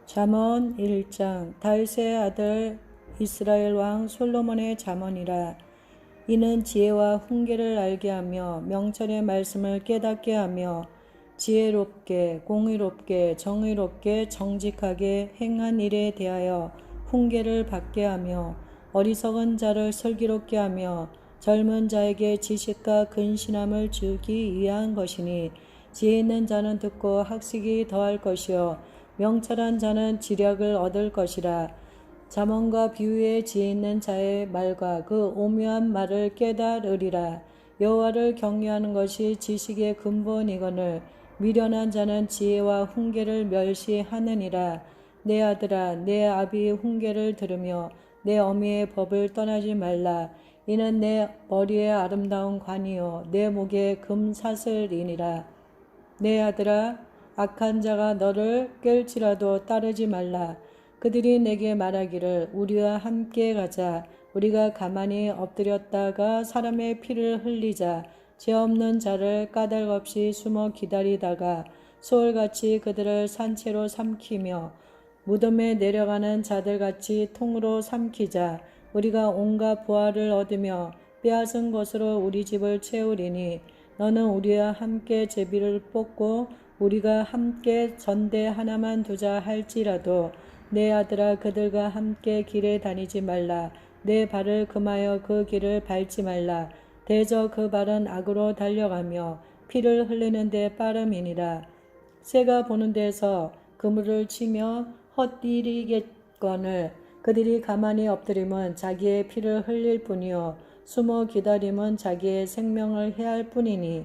잠언 1장. 다윗의 아들 이스라엘 왕 솔로몬의 잠언이라. 이는 지혜와 훈계를 알게 하며 명철의 말씀을 깨닫게 하며 지혜롭게 공의롭게 정의롭게 정직하게 행한 일에 대하여 훈계를 받게 하며 어리석은 자를 슬기롭게 하며 젊은 자에게 지식과 근신함을 주기 위한 것이니, 지혜 있는 자는 듣고 학식이 더할 것이요 명철한 자는 지략을 얻을 것이라. 잠언과 비유에 지혜 있는 자의 말과 그 오묘한 말을 깨달으리라. 여호와를 경외하는 것이 지식의 근본이거늘 미련한 자는 지혜와 훈계를 멸시하느니라. 내 아들아, 내 아비의 훈계를 들으며 내 어미의 법을 떠나지 말라. 이는 내 머리에 아름다운 관이요 내 목에 금사슬이니라. 내 아들아, 악한 자가 너를 깰지라도 따르지 말라. 그들이 내게 말하기를 우리와 함께 가자. 우리가 가만히 엎드렸다가 사람의 피를 흘리자. 죄 없는 자를 까닭없이 숨어 기다리다가 소울같이 그들을 산채로 삼키며 무덤에 내려가는 자들같이 통으로 삼키자. 우리가 온갖 보화를 얻으며 빼앗은 것으로 우리 집을 채우리니, 너는 우리와 함께 제비를 뽑고 우리가 함께 전대 하나만 두자 할지라도 내 아들아, 그들과 함께 길에 다니지 말라. 내 발을 금하여 그 길을 밟지 말라. 대저 그 발은 악으로 달려가며 피를 흘리는데 빠름이니라. 새가 보는 데서 그물을 치며 헛디리겠거늘 그들이 가만히 엎드림은 자기의 피를 흘릴 뿐이요 숨어 기다림은 자기의 생명을 해할 뿐이니,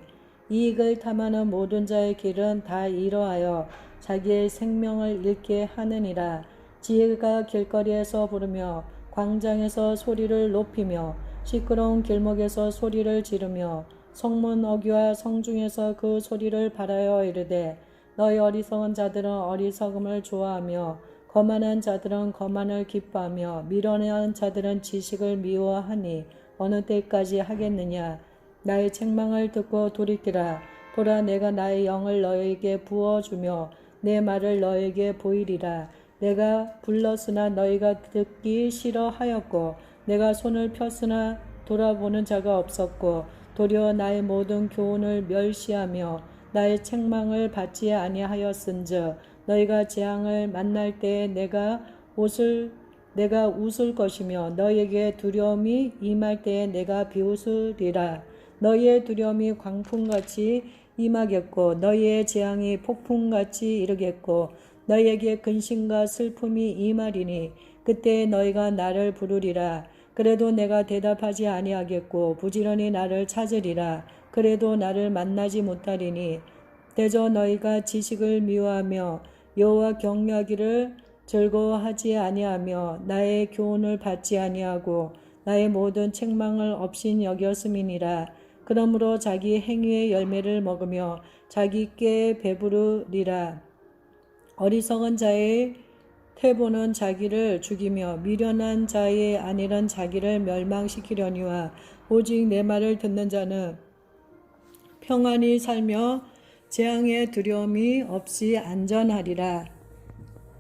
이익을 탐하는 모든 자의 길은 다 이러하여 자기의 생명을 잃게 하느니라. 지혜가 길거리에서 부르며 광장에서 소리를 높이며 시끄러운 길목에서 소리를 지르며 성문 어귀와 성중에서 그 소리를 발하여 이르되, 너희 어리석은 자들은 어리석음을 좋아하며 거만한 자들은 거만을 기뻐하며 미련한 자들은 지식을 미워하니 어느 때까지 하겠느냐. 나의 책망을 듣고 돌이키라. 보라, 내가 나의 영을 너에게 부어주며 내 말을 너에게 보이리라. 내가 불렀으나 너희가 듣기 싫어하였고 내가 손을 폈으나 돌아보는 자가 없었고 도리어 나의 모든 교훈을 멸시하며 나의 책망을 받지 아니하였은즉 너희가 재앙을 만날 때에 내가 웃을 것이며 너희에게 두려움이 임할 때에 내가 비웃으리라. 너희의 두려움이 광풍같이 임하겠고 너희의 재앙이 폭풍같이 이르겠고 너희에게 근심과 슬픔이 임하리니, 그때 너희가 나를 부르리라. 그래도 내가 대답하지 아니하겠고 부지런히 나를 찾으리라. 그래도 나를 만나지 못하리니, 대저 너희가 지식을 미워하며 여호와 경외하기를 즐거워하지 아니하며 나의 교훈을 받지 아니하고 나의 모든 책망을 업신 여겼음이니라. 그러므로 자기 행위의 열매를 먹으며 자기 꾀에 배부르리라. 어리석은 자의 태보는 자기를 죽이며 미련한 자의 안일은 자기를 멸망시키려니와 오직 내 말을 듣는 자는 평안히 살며 재앙의 두려움이 없이 안전하리라.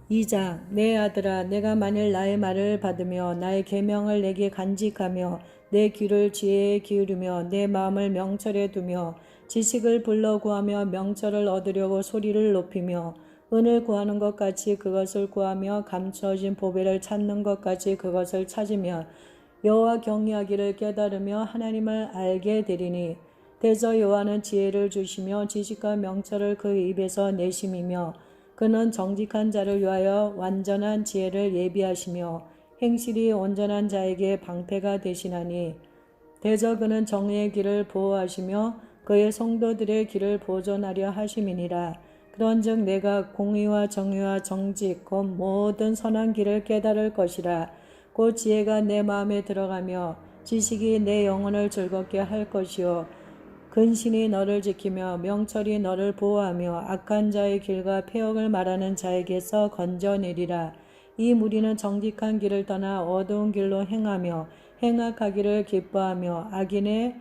2장. 내 아들아, 내가 만일 나의 말을 받으며 나의 계명을 내게 간직하며 내 귀를 지혜에 기울이며 내 마음을 명철에 두며 지식을 불러 구하며 명철을 얻으려고 소리를 높이며 은을 구하는 것 같이 그것을 구하며 감추어진 보배를 찾는 것 같이 그것을 찾으며 여호와 경외하기를 깨달으며 하나님을 알게 되리니, 대저 여호와는 지혜를 주시며 지식과 명철을 그 입에서 내심이며 그는 정직한 자를 위하여 완전한 지혜를 예비하시며 행실이 온전한 자에게 방패가 되시나니, 대저 그는 정의의 길을 보호하시며 그의 성도들의 길을 보존하려 하심이니라. 그런즉 내가 공의와 정의와 정직 곧 모든 선한 길을 깨달을 것이라. 곧 지혜가 내 마음에 들어가며 지식이 내 영혼을 즐겁게 할 것이요 근신이 너를 지키며 명철이 너를 보호하며 악한 자의 길과 패역을 말하는 자에게서 건져내리라. 이 무리는 정직한 길을 떠나 어두운 길로 행하며 행악하기를 기뻐하며 악인의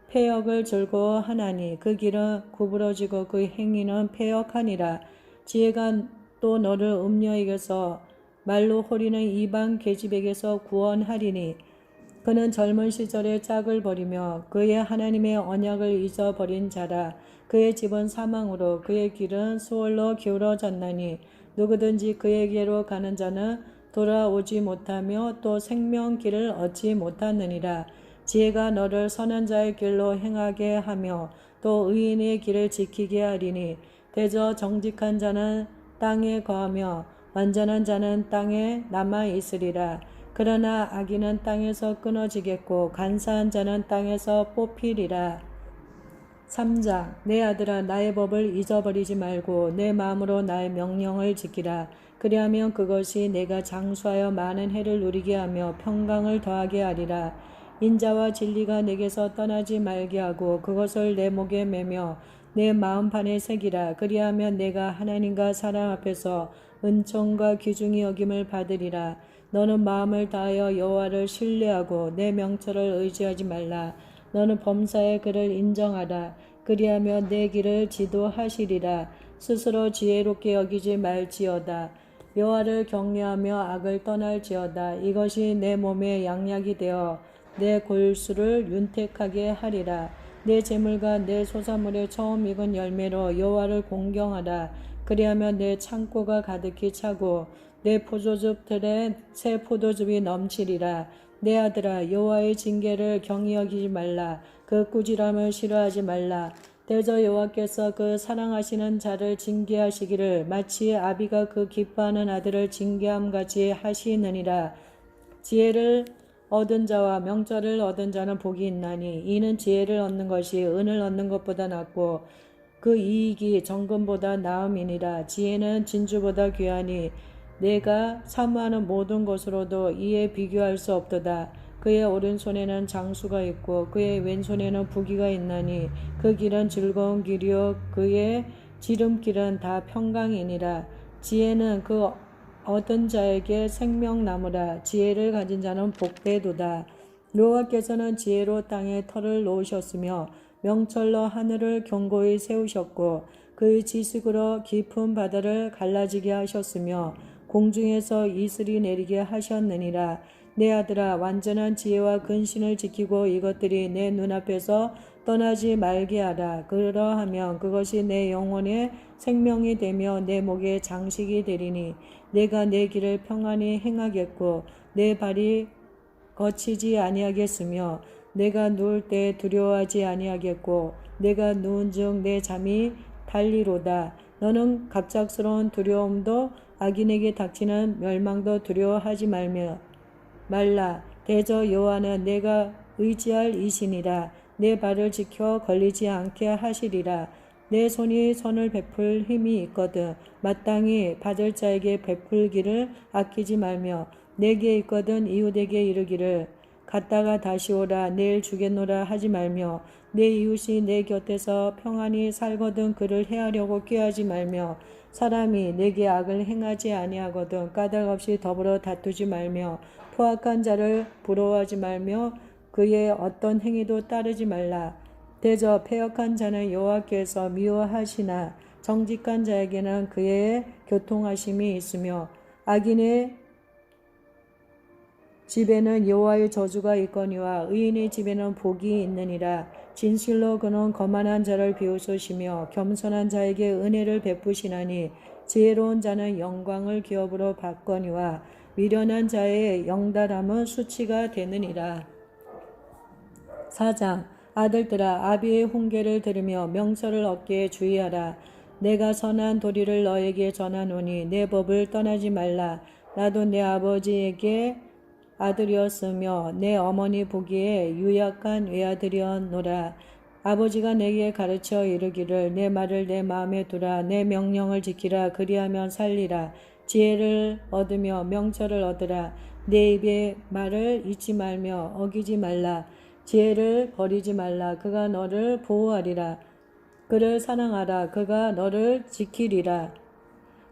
패역을 즐거워하나니 그 길은 구부러지고 그 행위는 패역하니라. 지혜가 또 너를 음녀에게서 말로 호리는 이방 계집에게서 구원하리니 그는 젊은 시절에 짝을 버리며 그의 하나님의 언약을 잊어버린 자라. 그의 집은 사망으로 그의 길은 수월로 기울어졌나니 누구든지 그에게로 가는 자는 돌아오지 못하며 또 생명길을 얻지 못하느니라. 지혜가 너를 선한 자의 길로 행하게 하며 또 의인의 길을 지키게 하리니 대저 정직한 자는 땅에 거하며 완전한 자는 땅에 남아 있으리라. 그러나 악인은 땅에서 끊어지겠고 간사한 자는 땅에서 뽑히리라. 3장 내 아들아 나의 법을 잊어버리지 말고 내 마음으로 나의 명령을 지키라. 그리하면 그것이 내가 장수하여 많은 해를 누리게 하며 평강을 더하게 하리라. 인자와 진리가 내게서 떠나지 말게 하고 그것을 내 목에 매며 내 마음판에 새기라. 그리하면 내가 하나님과 사람 앞에서 은총과 귀중히 여김을 받으리라. 너는 마음을 다하여 여호와를 신뢰하고 내 명철을 의지하지 말라. 너는 범사의 그를 인정하라. 그리하면 내 길을 지도하시리라. 스스로 지혜롭게 여기지 말지어다. 여호와를 경외하며 악을 떠날지어다. 이것이 내 몸에 양약이 되어 내 골수를 윤택하게 하리라. 내 재물과 내 소사물의 처음 익은 열매로 여호와를 공경하라. 그리하면 내 창고가 가득히 차고 내 포도즙 틀에 새 포도즙이 넘치리라. 내 아들아 여호와의 징계를 경히 여기지 말라. 그 꾸지람을 싫어하지 말라. 대저 여호와께서 그 사랑하시는 자를 징계하시기를 마치 아비가 그 기뻐하는 아들을 징계함같이 하시느니라. 지혜를 얻은 자와 명철을 얻은 자는 복이 있나니 이는 지혜를 얻는 것이 은을 얻는 것보다 낫고 그 이익이 정금보다 나음이니라. 지혜는 진주보다 귀하니 내가 사모하는 모든 것으로도 이에 비교할 수 없도다. 그의 오른손에는 장수가 있고 그의 왼손에는 부귀가 있나니 그 길은 즐거운 길이요 그의 지름길은 다 평강이니라. 지혜는 그 얻은 자에게 생명나무라. 지혜를 가진 자는 복되도다. 여호와께서는 지혜로 땅에 터를 놓으셨으며 명철로 하늘을 견고히 세우셨고 그의 지식으로 깊은 바다를 갈라지게 하셨으며 공중에서 이슬이 내리게 하셨느니라. 내 아들아 완전한 지혜와 근신을 지키고 이것들이 내 눈앞에서 떠나지 말게 하라. 그러하면 그것이 내 영혼의 생명이 되며 내 목의 장식이 되리니 내가 내 길을 평안히 행하겠고 내 발이 거치지 아니하겠으며 내가 누울 때 두려워하지 아니하겠고 내가 누운 즉 내 잠이 달리로다. 너는 갑작스러운 두려움도 악인에게 닥치는 멸망도 두려워하지 말라. 대저 여호와는 내가 의지할 이시니라. 내 발을 지켜 걸리지 않게 하시리라. 내 손이 선을 베풀 힘이 있거든 마땅히 받을 자에게 베풀기를 아끼지 말며 내게 있거든 이웃에게 이르기를 갔다가 다시 오라 내일 주겠노라 하지 말며 내 이웃이 내 곁에서 평안히 살거든 그를 해하려고 꾀하지 말며 사람이 내게 악을 행하지 아니하거든 까닭없이 더불어 다투지 말며 포악한 자를 부러워하지 말며 그의 어떤 행위도 따르지 말라. 대저 패역한 자는 여호와께서 미워하시나 정직한 자에게는 그의 교통하심이 있으며 악인의 집에는 여호와의 저주가 있거니와 의인의 집에는 복이 있느니라. 진실로 그는 거만한 자를 비웃으시며 겸손한 자에게 은혜를 베푸시나니 지혜로운 자는 영광을 기업으로 받거니와 미련한 자의 영달함은 수치가 되느니라. 4장 아들들아 아비의 훈계를 들으며 명철을 얻기에 주의하라. 내가 선한 도리를 너에게 전하노니 내 법을 떠나지 말라. 나도 내 아버지에게 아들이었으며 내 어머니 보기에 유약한 외아들이었노라. 아버지가 내게 가르쳐 이르기를 내 말을 내 마음에 두라. 내 명령을 지키라. 그리하면 살리라. 지혜를 얻으며 명철을 얻으라. 내 입의 말을 잊지 말며 어기지 말라. 지혜를 버리지 말라. 그가 너를 보호하리라. 그를 사랑하라. 그가 너를 지키리라.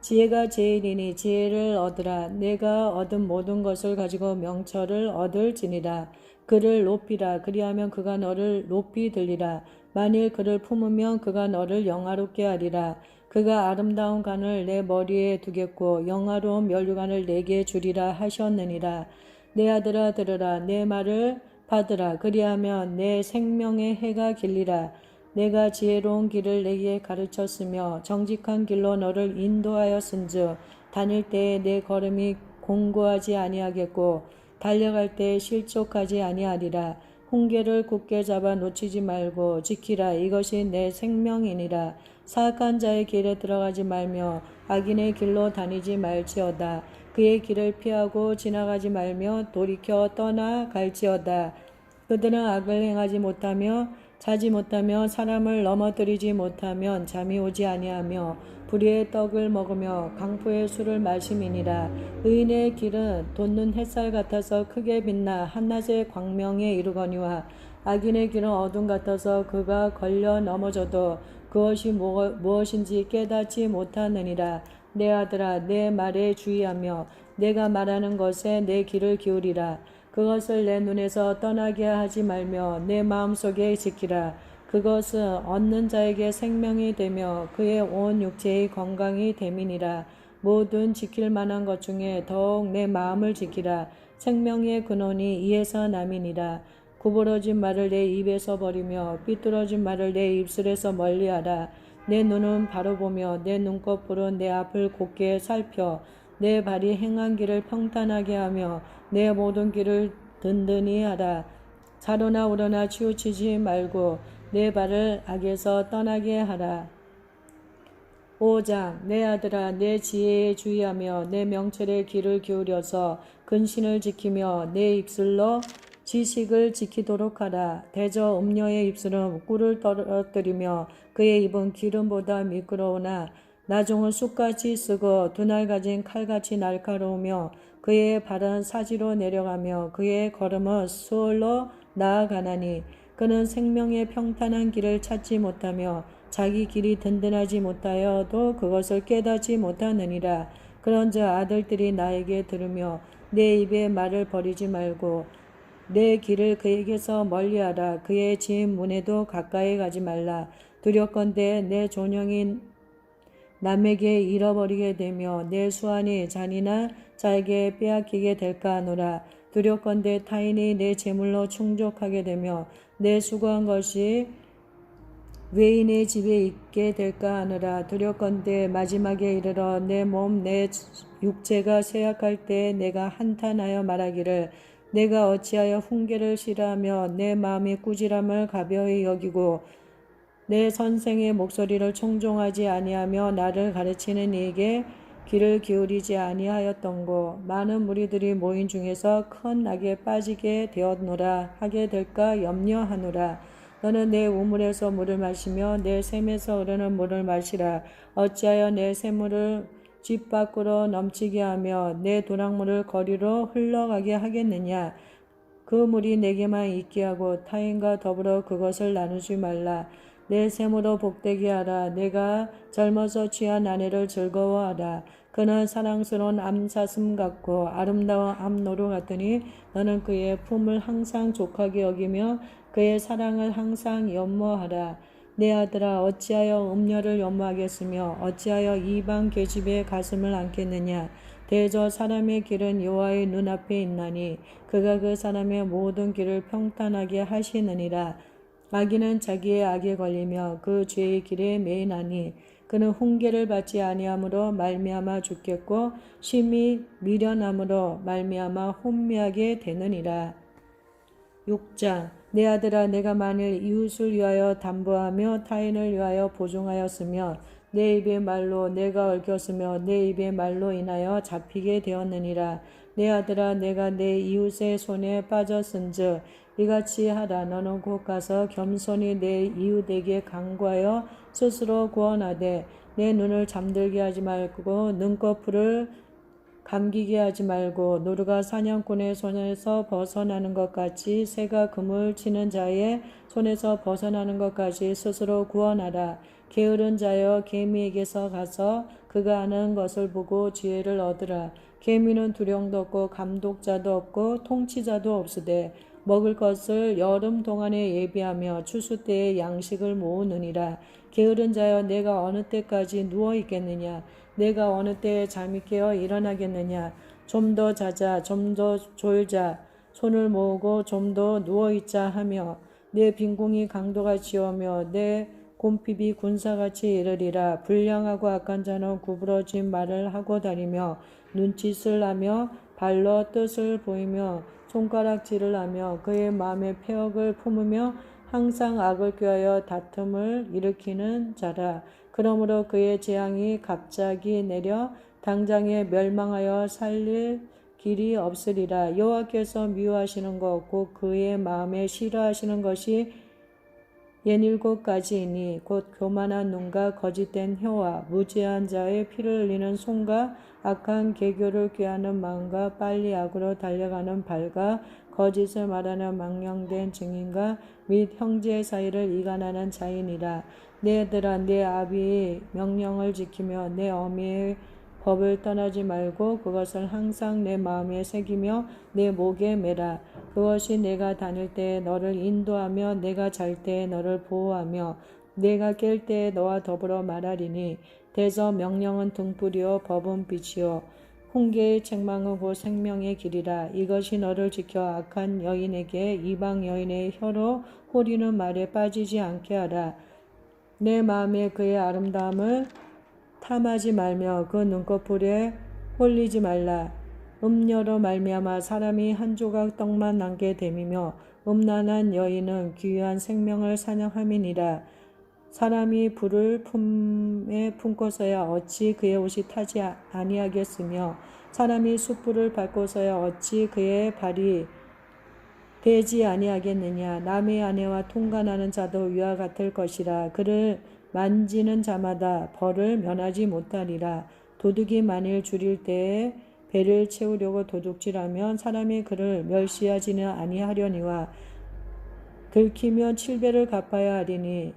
지혜가 제일이니 지혜를 얻으라. 내가 얻은 모든 것을 가지고 명철을 얻을지니라. 그를 높이라. 그리하면 그가 너를 높이 들리라. 만일 그를 품으면 그가 너를 영화롭게 하리라. 그가 아름다운 간을 내 머리에 두겠고 영화로운 면류관을 내게 주리라 하셨느니라. 내 아들아 들으라. 내 말을 받으라. 그리하면 내 생명의 해가 길리라. 내가 지혜로운 길을 내게 가르쳤으며 정직한 길로 너를 인도하였은즉 다닐 때에 내 걸음이 공고하지 아니하겠고 달려갈 때에 실족하지 아니하리라. 훈계를 굳게 잡아 놓치지 말고 지키라. 이것이 내 생명이니라. 사악한 자의 길에 들어가지 말며 악인의 길로 다니지 말지어다. 그의 길을 피하고 지나가지 말며 돌이켜 떠나갈지어다. 그들은 악을 행하지 못하며 자지 못하며 사람을 넘어뜨리지 못하면 잠이 오지 아니하며 불의의 떡을 먹으며 강포의 술을 마심이니라. 의인의 길은 돋는 햇살 같아서 크게 빛나 한낮의 광명에 이르거니와 악인의 길은 어둠 같아서 그가 걸려 넘어져도 그것이 무엇인지 깨닫지 못하느니라. 내 아들아 내 말에 주의하며 내가 말하는 것에 내 귀를 기울이라. 그것을 내 눈에서 떠나게 하지 말며 내 마음속에 지키라. 그것은 얻는 자에게 생명이 되며 그의 온 육체의 건강이 됨이니라. 모든 지킬 만한 것 중에 더욱 내 마음을 지키라. 생명의 근원이 이에서 남이니라. 구부러진 말을 내 입에서 버리며 삐뚤어진 말을 내 입술에서 멀리하라. 내 눈은 바로 보며 내 눈꺼풀은 내 앞을 곧게 살펴 내 발이 행한 길을 평탄하게 하며 내 모든 길을 든든히 하라. 좌로나 우로나 치우치지 말고 내 발을 악에서 떠나게 하라. 5장 내 아들아 내 지혜에 주의하며 내 명철에 귀를 기울여서 근신을 지키며 내 입술로 지식을 지키도록 하라. 대저 음녀의 입술은 꿀을 떨어뜨리며 그의 입은 기름보다 미끄러우나 나중은 쑥같이 쓰고 두날 가진 칼같이 날카로우며 그의 발은 사지로 내려가며 그의 걸음은 수월로 나아가나니 그는 생명의 평탄한 길을 찾지 못하며 자기 길이 든든하지 못하여도 그것을 깨닫지 못하느니라. 그런즉 아들들이 나에게 들으며 내 입의 말을 버리지 말고 내 길을 그에게서 멀리하라. 그의 집 문에도 가까이 가지 말라. 두렵건대 내 존영이 남에게 잃어버리게 되며 내 수완이 잔인한 자에게 빼앗기게 될까 하노라. 두렵건대 타인이 내 재물로 충족하게 되며 내 수고한 것이 외인의 집에 있게 될까 하노라. 두렵건대 마지막에 이르러 내 몸 내 육체가 쇠약할 때 내가 한탄하여 말하기를 내가 어찌하여 훈계를 싫어하며 내 마음이 꾸지람을 가벼이 여기고 내 선생의 목소리를 청종하지 아니하며 나를 가르치는 이에게 귀를 기울이지 아니하였던고. 많은 무리들이 모인 중에서 큰 악에 빠지게 되었노라 하게 될까 염려하노라. 너는 내 우물에서 물을 마시며 내 샘에서 흐르는 물을 마시라. 어찌하여 내 샘물을 집 밖으로 넘치게 하며 내 도랑물을 거리로 흘러가게 하겠느냐. 그 물이 내게만 있게 하고 타인과 더불어 그것을 나누지 말라. 내 샘으로 복되게 하라. 내가 젊어서 취한 아내를 즐거워하라. 그는 사랑스러운 암사슴 같고 아름다운 암노루 같으니 너는 그의 품을 항상 족하게 여기며 그의 사랑을 항상 연모하라. 내 아들아 어찌하여 음녀를 연모하겠으며 어찌하여 이방 계집의 가슴을 안겠느냐. 대저 사람의 길은 여호와의 눈앞에 있나니 그가 그 사람의 모든 길을 평탄하게 하시느니라. 악인은 자기의 악에 걸리며 그 죄의 길에 매이나니 그는 훈계를 받지 아니함으로 말미암아 죽겠고 심히 미련함으로 말미암아 혼미하게 되느니라. 6장 내 아들아 내가 만일 이웃을 위하여 담보하며 타인을 위하여 보증하였으며 내 입의 말로 내가 얽혔으며 내 입의 말로 인하여 잡히게 되었느니라. 내 아들아 내가 내 이웃의 손에 빠졌은즉 이같이 하라. 너는 곧 가서 겸손히 내 이웃에게 간구하여 스스로 구원하되 내 눈을 잠들게 하지 말고 눈꺼풀을 감기게 하지 말고 노루가 사냥꾼의 손에서 벗어나는 것 같이 새가 그물 치는 자의 손에서 벗어나는 것 같이 스스로 구원하라. 게으른 자여 개미에게서 가서 그가 하는 것을 보고 지혜를 얻으라. 개미는 두령도 없고 감독자도 없고 통치자도 없으되 먹을 것을 여름 동안에 예비하며 추수 때에 양식을 모으느니라. 게으른 자여, 내가 어느 때까지 누워 있겠느냐? 내가 어느 때에 잠이 깨어 일어나겠느냐? 좀 더 자자, 좀 더 졸자, 손을 모으고 좀 더 누워 있자 하며 내 빈궁이 강도가 지어며 내 곰핍이 군사같이 이르리라. 불량하고 악한 자는 구부러진 말을 하고 다니며 눈짓을 하며 발로 뜻을 보이며 손가락질을 하며 그의 마음에 패역을 품으며 항상 악을 꾀하여 다툼을 일으키는 자라. 그러므로 그의 재앙이 갑자기 내려 당장에 멸망하여 살릴 길이 없으리라. 여호와께서 미워하시는 것 곧 그의 마음에 싫어하시는 것이 67가지이니 곧 교만한 눈과 거짓된 혀와 무지한 자의 피를 흘리는 손과 악한 계교를 꾀하는 마음과 빨리 악으로 달려가는 발과 거짓을 말하는 망령된 증인과 및 형제 사이를 이간하는 자이니라. 내 아들아, 내 아비의 명령을 지키며 내 어미의 법을 떠나지 말고 그것을 항상 내 마음에 새기며 내 목에 매라. 그것이 내가 다닐 때에 너를 인도하며 내가 잘 때에 너를 보호하며 내가 깰 때에 너와 더불어 말하리니. 대저 명령은 등불이요 법은 빛이요 훈계의 책망은 곧 생명의 길이라. 이것이 너를 지켜 악한 여인에게 이방 여인의 혀로 호리는 말에 빠지지 않게 하라. 내 마음에 그의 아름다움을 탐하지 말며 그 눈꺼풀에 홀리지 말라. 음녀로 말미암아 사람이 한 조각 떡만 남게 됨이며 음란한 여인은 귀한 생명을 사냥함이니라. 사람이 불을 품에 품고서야 어찌 그의 옷이 타지 아니하겠으며 사람이 숯불을 밟고서야 어찌 그의 발이 되지 아니하겠느냐. 남의 아내와 통관하는 자도 위와 같을 것이라. 그를 만지는 자마다 벌을 면하지 못하리라. 도둑이 만일 줄일 때에 배를 채우려고 도둑질하면 사람이 그를 멸시하지는 아니하려니와 들키면 7배를 갚아야 하리니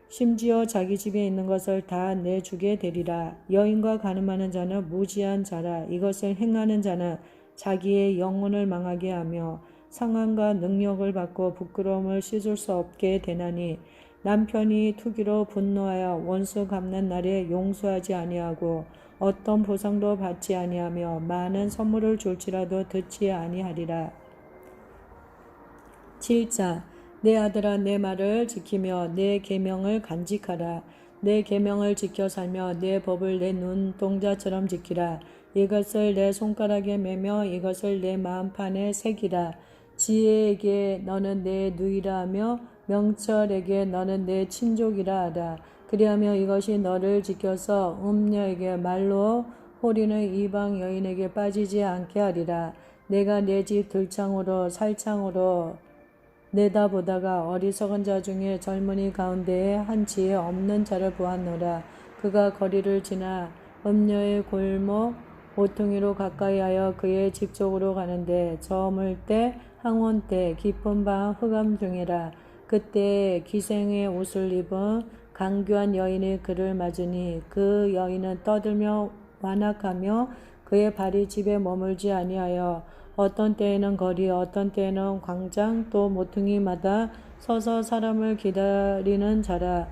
심지어 자기 집에 있는 것을 다 내주게 되리라. 여인과 간음하는 자는 무지한 자라. 이것을 행하는 자는 자기의 영혼을 망하게 하며 상한과 능력을 받고 부끄러움을 씻을 수 없게 되나니. 남편이 투기로 분노하여 원수 갚는 날에 용서하지 아니하고 어떤 보상도 받지 아니하며 많은 선물을 줄지라도 듣지 아니하리라. 7자, 내 아들아, 내 말을 지키며 내 계명을 간직하라. 내 계명을 지켜 살며 내 법을 내 눈동자처럼 지키라. 이것을 내 손가락에 매며 이것을 내 마음판에 새기라. 지혜에게 너는 내 누이라 하며 명철에게 너는 내 친족이라 하라. 그리하며 이것이 너를 지켜서 음녀에게 말로 호리는 이방 여인에게 빠지지 않게 하리라. 내가 내 집 들창으로 살창으로 내다보다가 어리석은 자 중에 젊은이 가운데에 한 지혜 없는 자를 보았노라. 그가 거리를 지나 음녀의 골목 모퉁이로 가까이하여 그의 집 쪽으로 가는데 저물 때 항원 때 깊은 밤 흑암 중이라. 그때 기생의 옷을 입은 강교한 여인이 그를 맞으니 그 여인은 떠들며 완악하며 그의 발이 집에 머물지 아니하여 어떤 때에는 거리 어떤 때에는 광장 또 모퉁이마다 서서 사람을 기다리는 자라.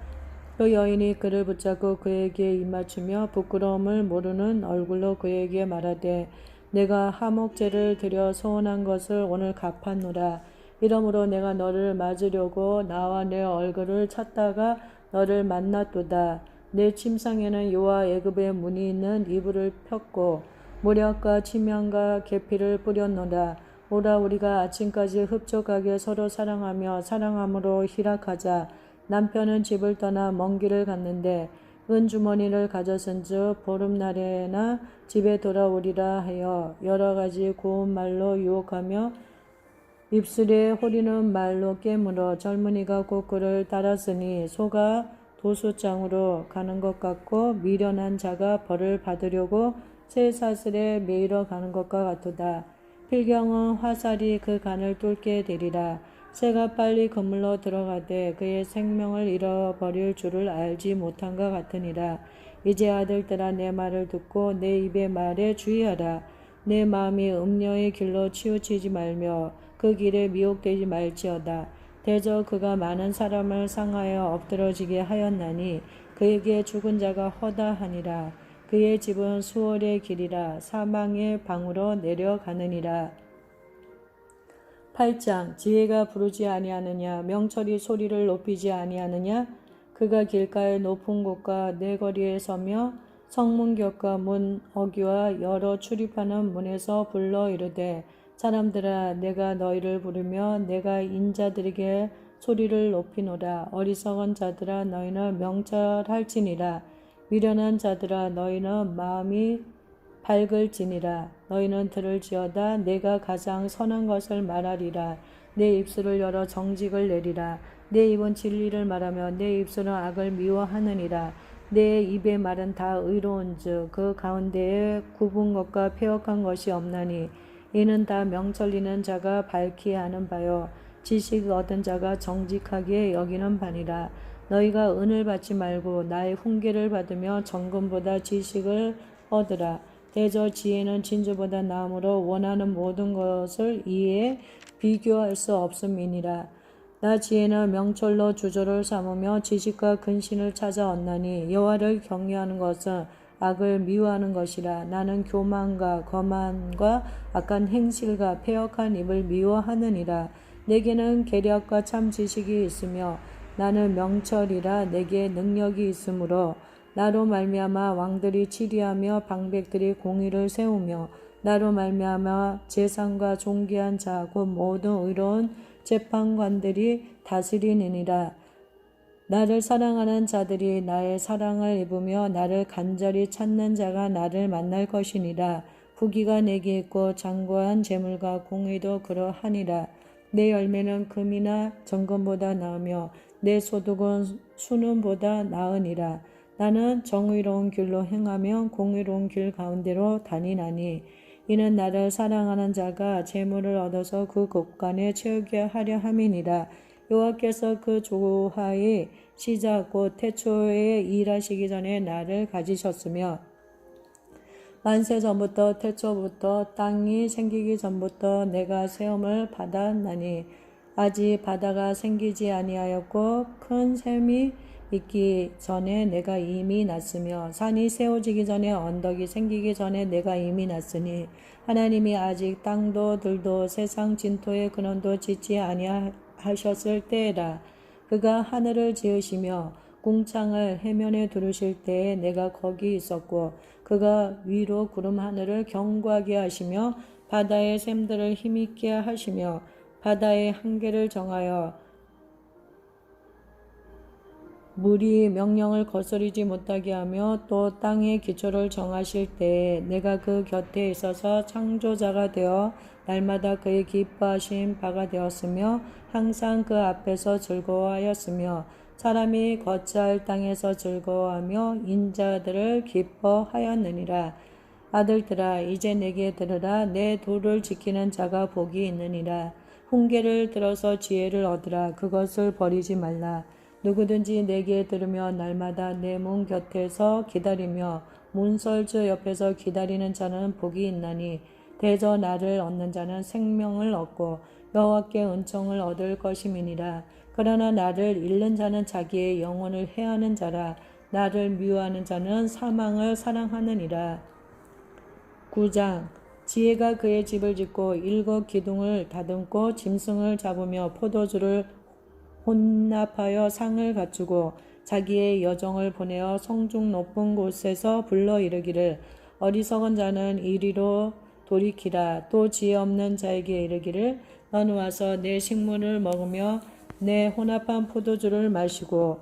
그 여인이 그를 붙잡고 그에게 입맞추며 부끄러움을 모르는 얼굴로 그에게 말하되 내가 하목제를 드려 소원한 것을 오늘 갚았노라. 이러므로 내가 너를 맞으려고 나와 내 얼굴을 찾다가 너를 만났도다. 내 침상에는 요와 애굽의 문이 있는 이불을 폈고 모략과 침향과 계피를 뿌렸노라. 오라 우리가 아침까지 흡족하게 서로 사랑하며 사랑함으로 희락하자. 남편은 집을 떠나 먼 길을 갔는데 은주머니를 가졌은즉 보름날에나 집에 돌아오리라 하여 여러 가지 고운 말로 유혹하며 입술에 호리는 말로 깨물어 젊은이가 곧 그를 따랐으니 소가 도수장으로 가는 것 같고 미련한 자가 벌을 받으려고 쇠사슬에 매이러 가는 것과 같도다. 필경은 화살이 그 간을 뚫게 되리라. 새가 빨리 그물로 들어가되 그의 생명을 잃어버릴 줄을 알지 못한 것 같으니라. 이제 아들들아 내 말을 듣고 내 입의 말에 주의하라. 내 마음이 음녀의 길로 치우치지 말며 그 길에 미혹되지 말지어다. 대저 그가 많은 사람을 상하여 엎드러지게 하였나니 그에게 죽은 자가 허다하니라. 그의 집은 수월의 길이라 사망의 방으로 내려가느니라. 8장 지혜가 부르지 아니하느냐 명철이 소리를 높이지 아니하느냐. 그가 길가의 높은 곳과 내 거리에 서며 성문곁과 문 어귀와 여러 출입하는 문에서 불러 이르되 사람들아 내가 너희를 부르며 내가 인자들에게 소리를 높이노라. 어리석은 자들아 너희는 명철할지니라. 미련한 자들아 너희는 마음이 밝을지니라. 너희는 들을지어다. 내가 가장 선한 것을 말하리라. 내 입술을 열어 정직을 내리라. 내 입은 진리를 말하며 내 입술은 악을 미워하느니라. 내 입의 말은 다 의로운즉 그 가운데에 굽은 것과 패역한 것이 없나니 이는 다 명철리는 자가 밝히 아는 바요 지식 얻은 자가 정직하게 여기는 바니라. 너희가 은을 받지 말고 나의 훈계를 받으며 정금보다 지식을 얻으라. 대저 지혜는 진주보다 나음으로 원하는 모든 것을 이에 비교할 수 없음이니라. 나 지혜는 명철로 주저를 삼으며 지식과 근신을 찾아 얻나니 여호와를 경외하는 것은 악을 미워하는 것이라. 나는 교만과 거만과 악한 행실과 패역한 입을 미워하느니라. 내게는 계략과 참 지식이 있으며 나는 명철이라. 내게 능력이 있으므로 나로 말미암아 왕들이 치리하며 방백들이 공의를 세우며 나로 말미암아 재상과 존귀한 자 곧 모든 의로운 재판관들이 다스리느니라. 나를 사랑하는 자들이 나의 사랑을 입으며 나를 간절히 찾는 자가 나를 만날 것이니라. 부귀가 내게 있고 장구한 재물과 공의도 그러하니라. 내 열매는 금이나 정금보다 나으며 내 소득은 순금보다 나으니라. 나는 정의로운 길로 행하며 공의로운 길 가운데로 다니나니 이는 나를 사랑하는 자가 재물을 얻어서 그 곳간에 채우게 하려 함이니라. 여호와께서 그 조화의 시작 곧 태초에 일하시기 전에 나를 가지셨으며 만세 전부터 태초부터 땅이 생기기 전부터 내가 세움을 받았나니 아직 바다가 생기지 아니하였고 큰 샘이 있기 전에 내가 이미 났으며 산이 세워지기 전에 언덕이 생기기 전에 내가 이미 났으니 하나님이 아직 땅도 들도 세상 진토의 근원도 짓지 아니하셨을 때라. 그가 하늘을 지으시며 궁창을 해면에 두르실 때에 내가 거기 있었고 그가 위로 구름 하늘을 견고하게 하시며 바다의 샘들을 힘있게 하시며 바다의 한계를 정하여 물이 명령을 거스르지 못하게 하며 또 땅의 기초를 정하실 때에 내가 그 곁에 있어서 창조자가 되어 날마다 그의 기뻐하신 바가 되었으며 항상 그 앞에서 즐거워하였으며 사람이 거처할 땅에서 즐거워하며 인자들을 기뻐하였느니라. 아들들아 이제 내게 들으라. 내 도를 지키는 자가 복이 있느니라. 훈계를 들어서 지혜를 얻으라. 그것을 버리지 말라. 누구든지 내게 들으며 날마다 내 문 곁에서 기다리며 문설주 옆에서 기다리는 자는 복이 있나니 대저 나를 얻는 자는 생명을 얻고 여호와께 은총을 얻을 것임이니라. 그러나 나를 잃는 자는 자기의 영혼을 해하는 자라. 나를 미워하는 자는 사망을 사랑하느니라. 9장 지혜가 그의 집을 짓고 일곱 기둥을 다듬고 짐승을 잡으며 포도주를 혼납하여 상을 갖추고 자기의 여정을 보내어 성중 높은 곳에서 불러 이르기를 어리석은 자는 이리로 돌이키라. 또 지혜 없는 자에게 이르기를 너는 와서 내 식물을 먹으며 내 혼합한 포도주를 마시고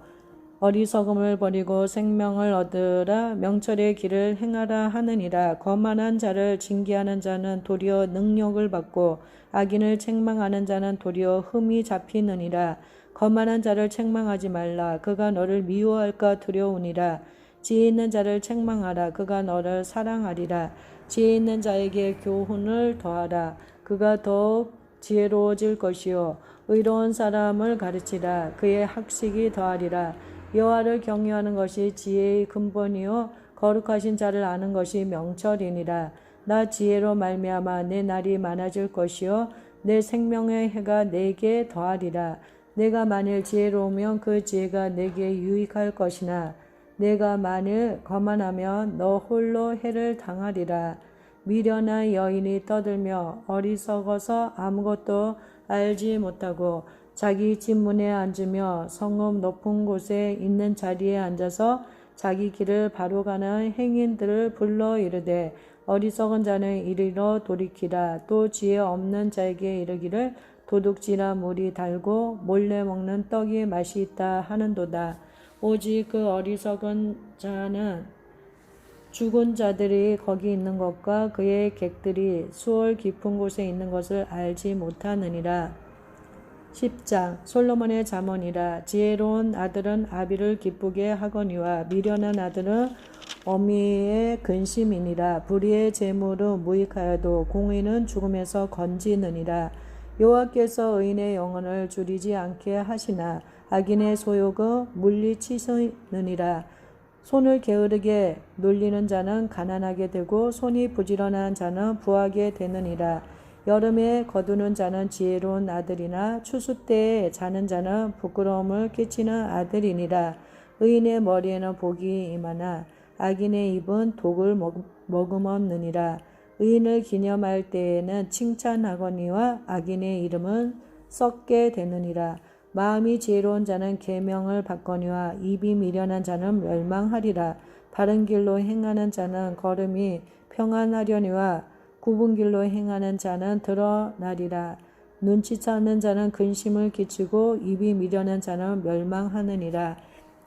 어리석음을 버리고 생명을 얻으라. 명철의 길을 행하라 하느니라. 거만한 자를 징계하는 자는 도리어 능력을 받고 악인을 책망하는 자는 도리어 흠이 잡히느니라. 거만한 자를 책망하지 말라. 그가 너를 미워할까 두려우니라. 지혜 있는 자를 책망하라. 그가 너를 사랑하리라. 지혜 있는 자에게 교훈을 더하라. 그가 더욱 지혜로워질 것이요 의로운 사람을 가르치라. 그의 학식이 더하리라. 여호와를 경외하는 것이 지혜의 근본이요 거룩하신 자를 아는 것이 명철이니라. 나 지혜로 말미암아 내 날이 많아질 것이요 내 생명의 해가 내게 더하리라. 내가 만일 지혜로우면 그 지혜가 내게 유익할 것이나 내가 만일 거만하면 너 홀로 해를 당하리라. 미련한 여인이 떠들며 어리석어서 아무것도 알지 못하고 자기 집 문에 앉으며 성읍 높은 곳에 있는 자리에 앉아서 자기 길을 바로 가는 행인들을 불러 이르되 어리석은 자는 이리로 돌이키라. 또 지혜 없는 자에게 이르기를 도둑질아 물이 달고 몰래 먹는 떡이 맛이 있다 하는도다. 오직 그 어리석은 자는 죽은 자들이 거기 있는 것과 그의 객들이 수월 깊은 곳에 있는 것을 알지 못하느니라. 10장 솔로몬의 잠언이라. 지혜로운 아들은 아비를 기쁘게 하거니와 미련한 아들은 어미의 근심이니라. 불의의 재물은 무익하여도 공의는 죽음에서 건지느니라. 여호와께서 의인의 영혼을 줄이지 않게 하시나 악인의 소욕은 물리치시느니라. 손을 게으르게 놀리는 자는 가난하게 되고 손이 부지런한 자는 부하게 되느니라. 여름에 거두는 자는 지혜로운 아들이나 추수 때에 자는 자는 부끄러움을 끼치는 아들이니라. 의인의 머리에는 복이 임하나 악인의 입은 독을 머금었느니라. 의인을 기념할 때에는 칭찬하거니와 악인의 이름은 썩게 되느니라. 마음이 지혜로운 자는 계명을 받거니와 입이 미련한 자는 멸망하리라. 바른 길로 행하는 자는 걸음이 평안하려니와 굽은 길로 행하는 자는 드러나리라. 눈치차는 자는 근심을 끼치고 입이 미련한 자는 멸망하느니라.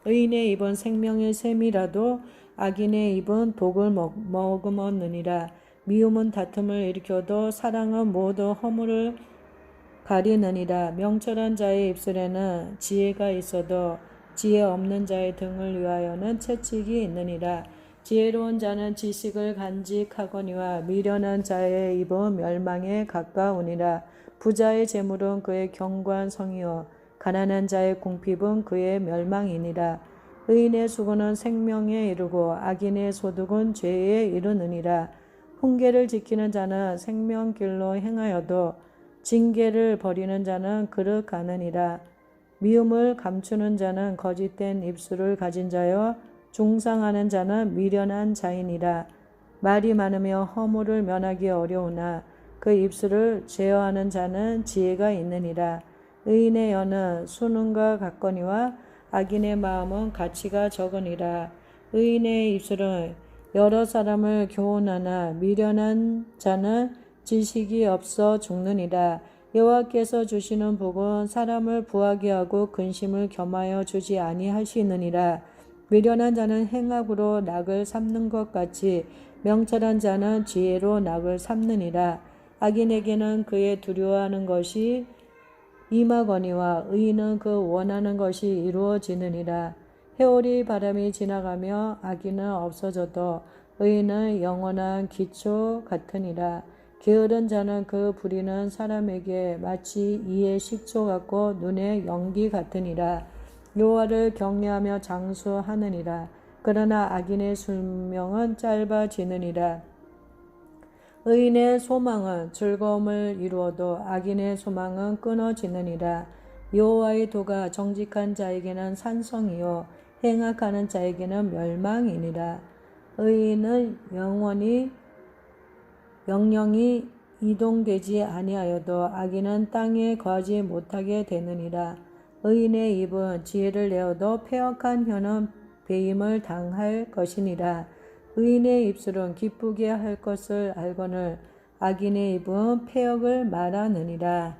의인의 입은 생명의 샘이라도 악인의 입은 독을 머금었느니라. 미움은 다툼을 일으켜도 사랑은 모두 허물을 가리느니라. 명철한 자의 입술에는 지혜가 있어도 지혜 없는 자의 등을 위하여는 채찍이 있느니라. 지혜로운 자는 지식을 간직하거니와 미련한 자의 입은 멸망에 가까우니라. 부자의 재물은 그의 견고한 성이요 가난한 자의 궁핍은 그의 멸망이니라. 의인의 수고는 생명에 이르고 악인의 소득은 죄에 이르느니라. 훈계를 지키는 자는 생명길로 행하여도 징계를 버리는 자는 그릇 가느니라. 미움을 감추는 자는 거짓된 입술을 가진 자여 중상하는 자는 미련한 자이니라. 말이 많으며 허물을 면하기 어려우나 그 입술을 제어하는 자는 지혜가 있느니라. 의인의 연은 수능과 같거니와 악인의 마음은 가치가 적으니라. 의인의 입술은 여러 사람을 교훈하나 미련한 자는 지식이 없어 죽느니라. 여호와께서 주시는 복은 사람을 부하게 하고 근심을 겸하여 주지 아니하시느니라. 미련한 자는 행악으로 낙을 삼는 것 같이 명철한 자는 지혜로 낙을 삼느니라. 악인에게는 그의 두려워하는 것이 임하거니와 의인은 그 원하는 것이 이루어지느니라. 해오리 바람이 지나가며 악인은 없어져도 의인은 영원한 기초 같으니라. 게으른 자는 그 부리는 사람에게 마치 이의 식초 같고 눈의 연기 같으니라. 여호와를 경외하며 장수하느니라. 그러나 악인의 수명은 짧아지느니라. 의인의 소망은 즐거움을 이루어도 악인의 소망은 끊어지느니라. 여호와의 도가 정직한 자에게는 산성이요 행악하는 자에게는 멸망이니라. 의인은 영영이 이동되지 아니하여도 악인은 땅에 거하지 못하게 되느니라. 의인의 입은 지혜를 내어도 패역한 혀는 배임을 당할 것이니라. 의인의 입술은 기쁘게 할 것을 알거늘 악인의 입은 패역을 말하느니라.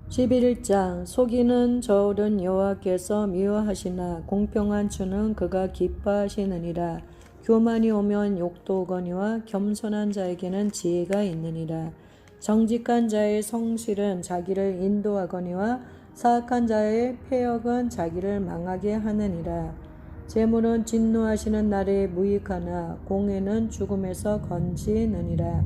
11장 속이는 저울은 여호와께서 미워하시나 공평한 추는 그가 기뻐하시느니라. 교만이 오면 욕도 오거니와 겸손한 자에게는 지혜가 있느니라. 정직한 자의 성실은 자기를 인도하거니와 사악한 자의 패역은 자기를 망하게 하느니라. 재물은 진노하시는 날에 무익하나 공의는 죽음에서 건지느니라.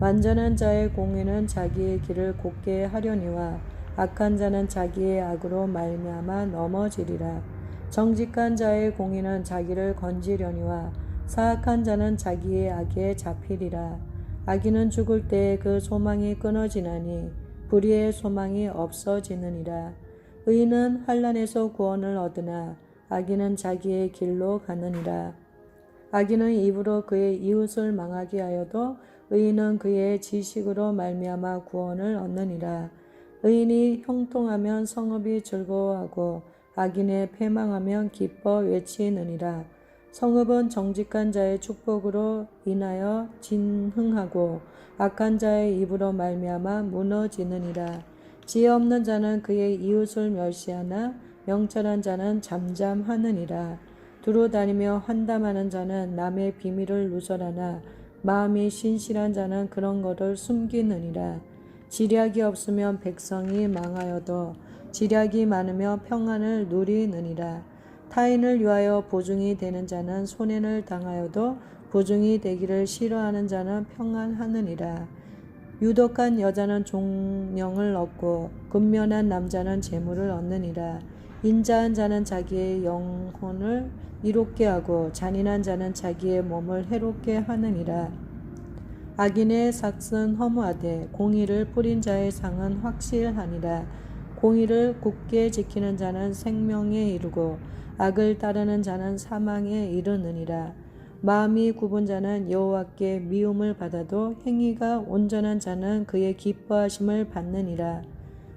완전한 자의 공의는 자기의 길을 곧게 하려니와 악한 자는 자기의 악으로 말미암아 넘어지리라. 정직한 자의 공의는 자기를 건지려니와 사악한 자는 자기의 악에 잡히리라. 악인은 죽을 때에 그 소망이 끊어지나니 불의의 소망이 없어지느니라. 의인은 환난에서 구원을 얻으나 악인은 자기의 길로 가느니라. 악인은 입으로 그의 이웃을 망하게 하여도 의인은 그의 지식으로 말미암아 구원을 얻느니라. 의인이 형통하면 성읍이 즐거워하고 악인의 패망하면 기뻐 외치느니라. 성읍은 정직한 자의 축복으로 인하여 진흥하고 악한 자의 입으로 말미암아 무너지느니라. 지혜 없는 자는 그의 이웃을 멸시하나 명철한 자는 잠잠하느니라. 두루 다니며 환담하는 자는 남의 비밀을 누설하나 마음이 신실한 자는 그런 것을 숨기느니라. 지략이 없으면 백성이 망하여도 지략이 많으며 평안을 누리느니라. 타인을 위하여 보증이 되는 자는 손해를 당하여도 보증이 되기를 싫어하는 자는 평안하느니라. 유독한 여자는 종령을 얻고 근면한 남자는 재물을 얻느니라. 인자한 자는 자기의 영혼을 이롭게 하고 잔인한 자는 자기의 몸을 해롭게 하느니라. 악인의 삭은 허무하되 공의를 뿌린 자의 상은 확실하니라. 공의를 굳게 지키는 자는 생명에 이르고 악을 따르는 자는 사망에 이르느니라. 마음이 굽은 자는 여호와께 미움을 받아도 행위가 온전한 자는 그의 기뻐하심을 받느니라.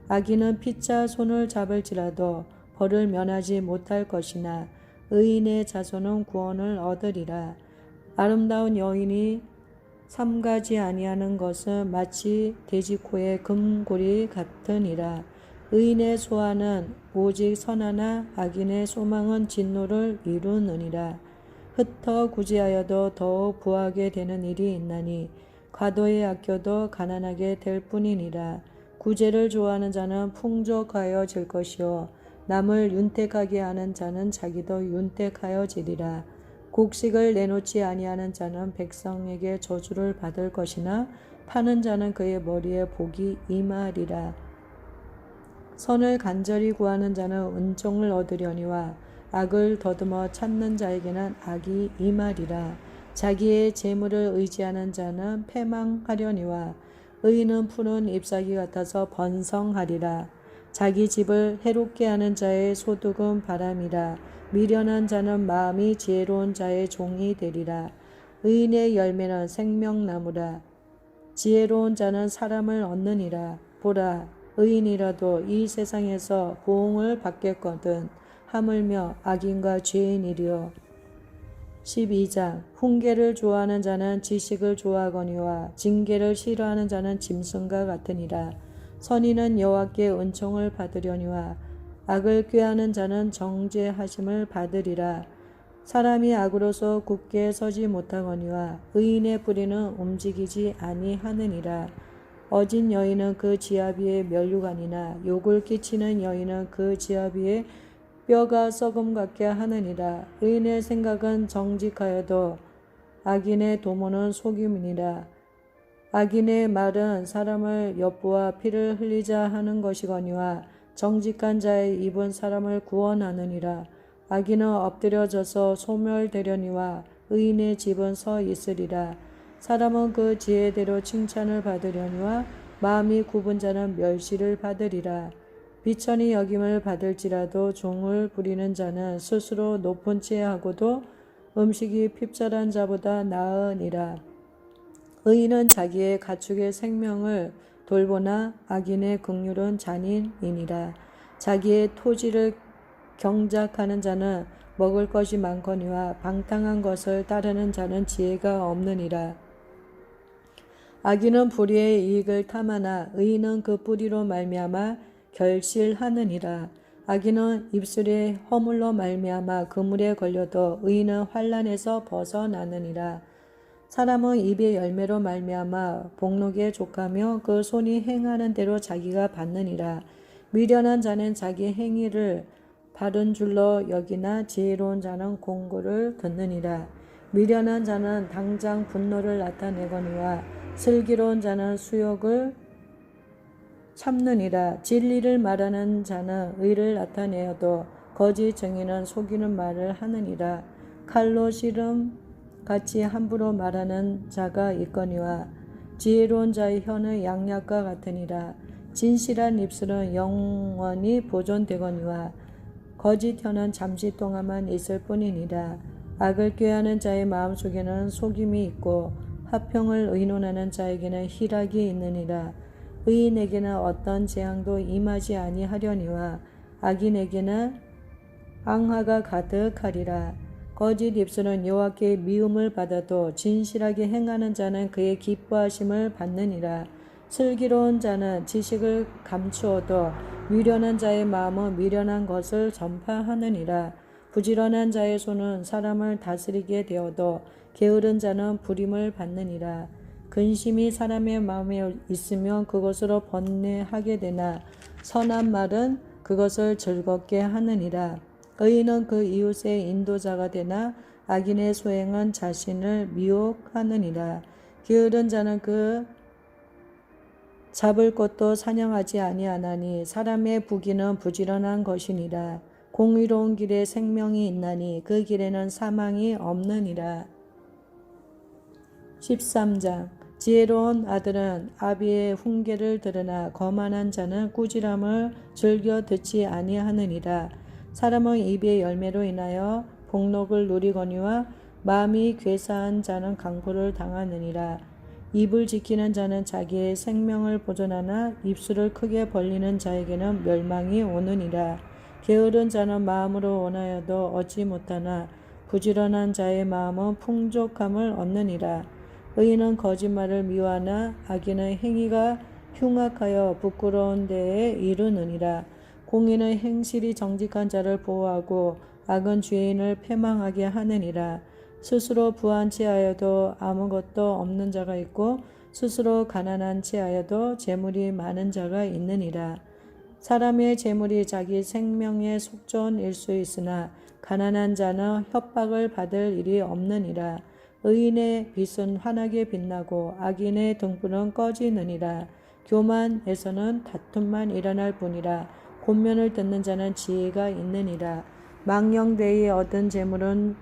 악인은 피차 손을 잡을지라도 벌을 면하지 못할 것이나 의인의 자손은 구원을 얻으리라. 아름다운 여인이 삼가지 아니하는 것은 마치 돼지코의 금고리 같으니라. 의인의 소원은 오직 선하나 악인의 소망은 진노를 이루느니라. 흩어 구제하여도 더욱 부하게 되는 일이 있나니 과도에 아껴도 가난하게 될 뿐이니라. 구제를 좋아하는 자는 풍족하여질 것이요 남을 윤택하게 하는 자는 자기도 윤택하여지리라. 곡식을 내놓지 아니하는 자는 백성에게 저주를 받을 것이나 파는 자는 그의 머리에 복이 임하리라. 선을 간절히 구하는 자는 은총을 얻으려니와 악을 더듬어 찾는 자에게는 악이 임하리라. 자기의 재물을 의지하는 자는 패망하려니와 의인은 푸른 잎사귀 같아서 번성하리라. 자기 집을 해롭게 하는 자의 소득은 바람이라. 미련한 자는 마음이 지혜로운 자의 종이 되리라. 의인의 열매는 생명나무라. 지혜로운 자는 사람을 얻느니라. 보라, 의인이라도 이 세상에서 보응을 받겠거든 하물며 악인과 죄인이리요. 12장 훈계를 좋아하는 자는 지식을 좋아하거니와 징계를 싫어하는 자는 짐승과 같으니라. 선인은 여호와께 은총을 받으려니와 악을 꾀하는 자는 정죄하심을 받으리라. 사람이 악으로서 굳게 서지 못하거니와 의인의 뿌리는 움직이지 아니하느니라. 어진 여인은 그 지압 위에 면류관이나 욕을 끼치는 여인은 그 지압 위에 뼈가 썩음 같게 하느니라. 의인의 생각은 정직하여도 악인의 도모는 속임이니라. 악인의 말은 사람을 엿보아 피를 흘리자 하는 것이거니와 정직한 자의 입은 사람을 구원하느니라. 악인은 엎드려져서 소멸되려니와 의인의 집은 서 있으리라. 사람은 그 지혜대로 칭찬을 받으려니와 마음이 굽은 자는 멸시를 받으리라. 비천이 여김을 받을지라도 종을 부리는 자는 스스로 높은 채 하고도 음식이 핍절한 자보다 나으니라. 의인은 자기의 가축의 생명을 돌보나 악인의 긍휼은 잔인이니라. 자기의 토지를 경작하는 자는 먹을 것이 많거니와 방탕한 것을 따르는 자는 지혜가 없느니라. 악인은 불의의 이익을 탐하나 의인은 그 뿌리로 말미암아 결실하느니라. 악인은 입술의 허물로 말미암아 그물에 걸려도 의인은 환난에서 벗어나느니라. 사람은 입의 열매로 말미암아 복록에 족하며 그 손이 행하는 대로 자기가 받느니라. 미련한 자는 자기 행위를 바른 줄로 여기나 지혜로운 자는 공고를 듣느니라. 미련한 자는 당장 분노를 나타내거니와 슬기로운 자는 수욕을 참느니라. 진리를 말하는 자는 의를 나타내어도 거짓 증인은 속이는 말을 하느니라. 칼로 씨름 같이 함부로 말하는 자가 있거니와 지혜로운 자의 혀는 양약과 같으니라. 진실한 입술은 영원히 보존되거니와 거짓 혀는 잠시 동안만 있을 뿐이니라. 악을 꾀하는 자의 마음속에는 속임이 있고 화평을 의논하는 자에게는 희락이 있느니라. 의인에게는 어떤 재앙도 임하지 아니하려니와 악인에게는 앙화가 가득하리라. 거짓 입술은 여호와께 미움을 받아도 진실하게 행하는 자는 그의 기뻐하심을 받느니라. 슬기로운 자는 지식을 감추어도 미련한 자의 마음은 미련한 것을 전파하느니라. 부지런한 자의 손은 사람을 다스리게 되어도 게으른 자는 부림을 받느니라. 근심이 사람의 마음에 있으면 그것으로 번뇌하게 되나 선한 말은 그것을 즐겁게 하느니라. 의인은 그 이웃의 인도자가 되나 악인의 소행은 자신을 미혹하느니라. 게으른 자는 그 잡을 것도 사냥하지 아니하나니 사람의 부귀는 부지런한 것이니라. 공의로운 길에 생명이 있나니 그 길에는 사망이 없느니라. 13장 지혜로운 아들은 아비의 훈계를 들으나 거만한 자는 꾸지람을 즐겨 듣지 아니하느니라. 사람은 입의 열매로 인하여 복록을 누리거니와 마음이 괴사한 자는 강포를 당하느니라. 입을 지키는 자는 자기의 생명을 보존하나 입술을 크게 벌리는 자에게는 멸망이 오느니라. 게으른 자는 마음으로 원하여도 얻지 못하나 부지런한 자의 마음은 풍족함을 얻느니라. 의인은 거짓말을 미워하나 악인의 행위가 흉악하여 부끄러운 데에 이르느니라. 공의는 행실이 정직한 자를 보호하고 악은 죄인을 패망하게 하느니라. 스스로 부한 채하여도 아무것도 없는 자가 있고 스스로 가난한 채하여도 재물이 많은 자가 있느니라. 사람의 재물이 자기 생명의 속전일 수 있으나 가난한 자는 협박을 받을 일이 없느니라. 의인의 빛은 환하게 빛나고 악인의 등불은 꺼지느니라. 교만에서는 다툼만 일어날 뿐이라. 권면을 듣는 자는 지혜가 있느니라. 망령되이 얻은 재물은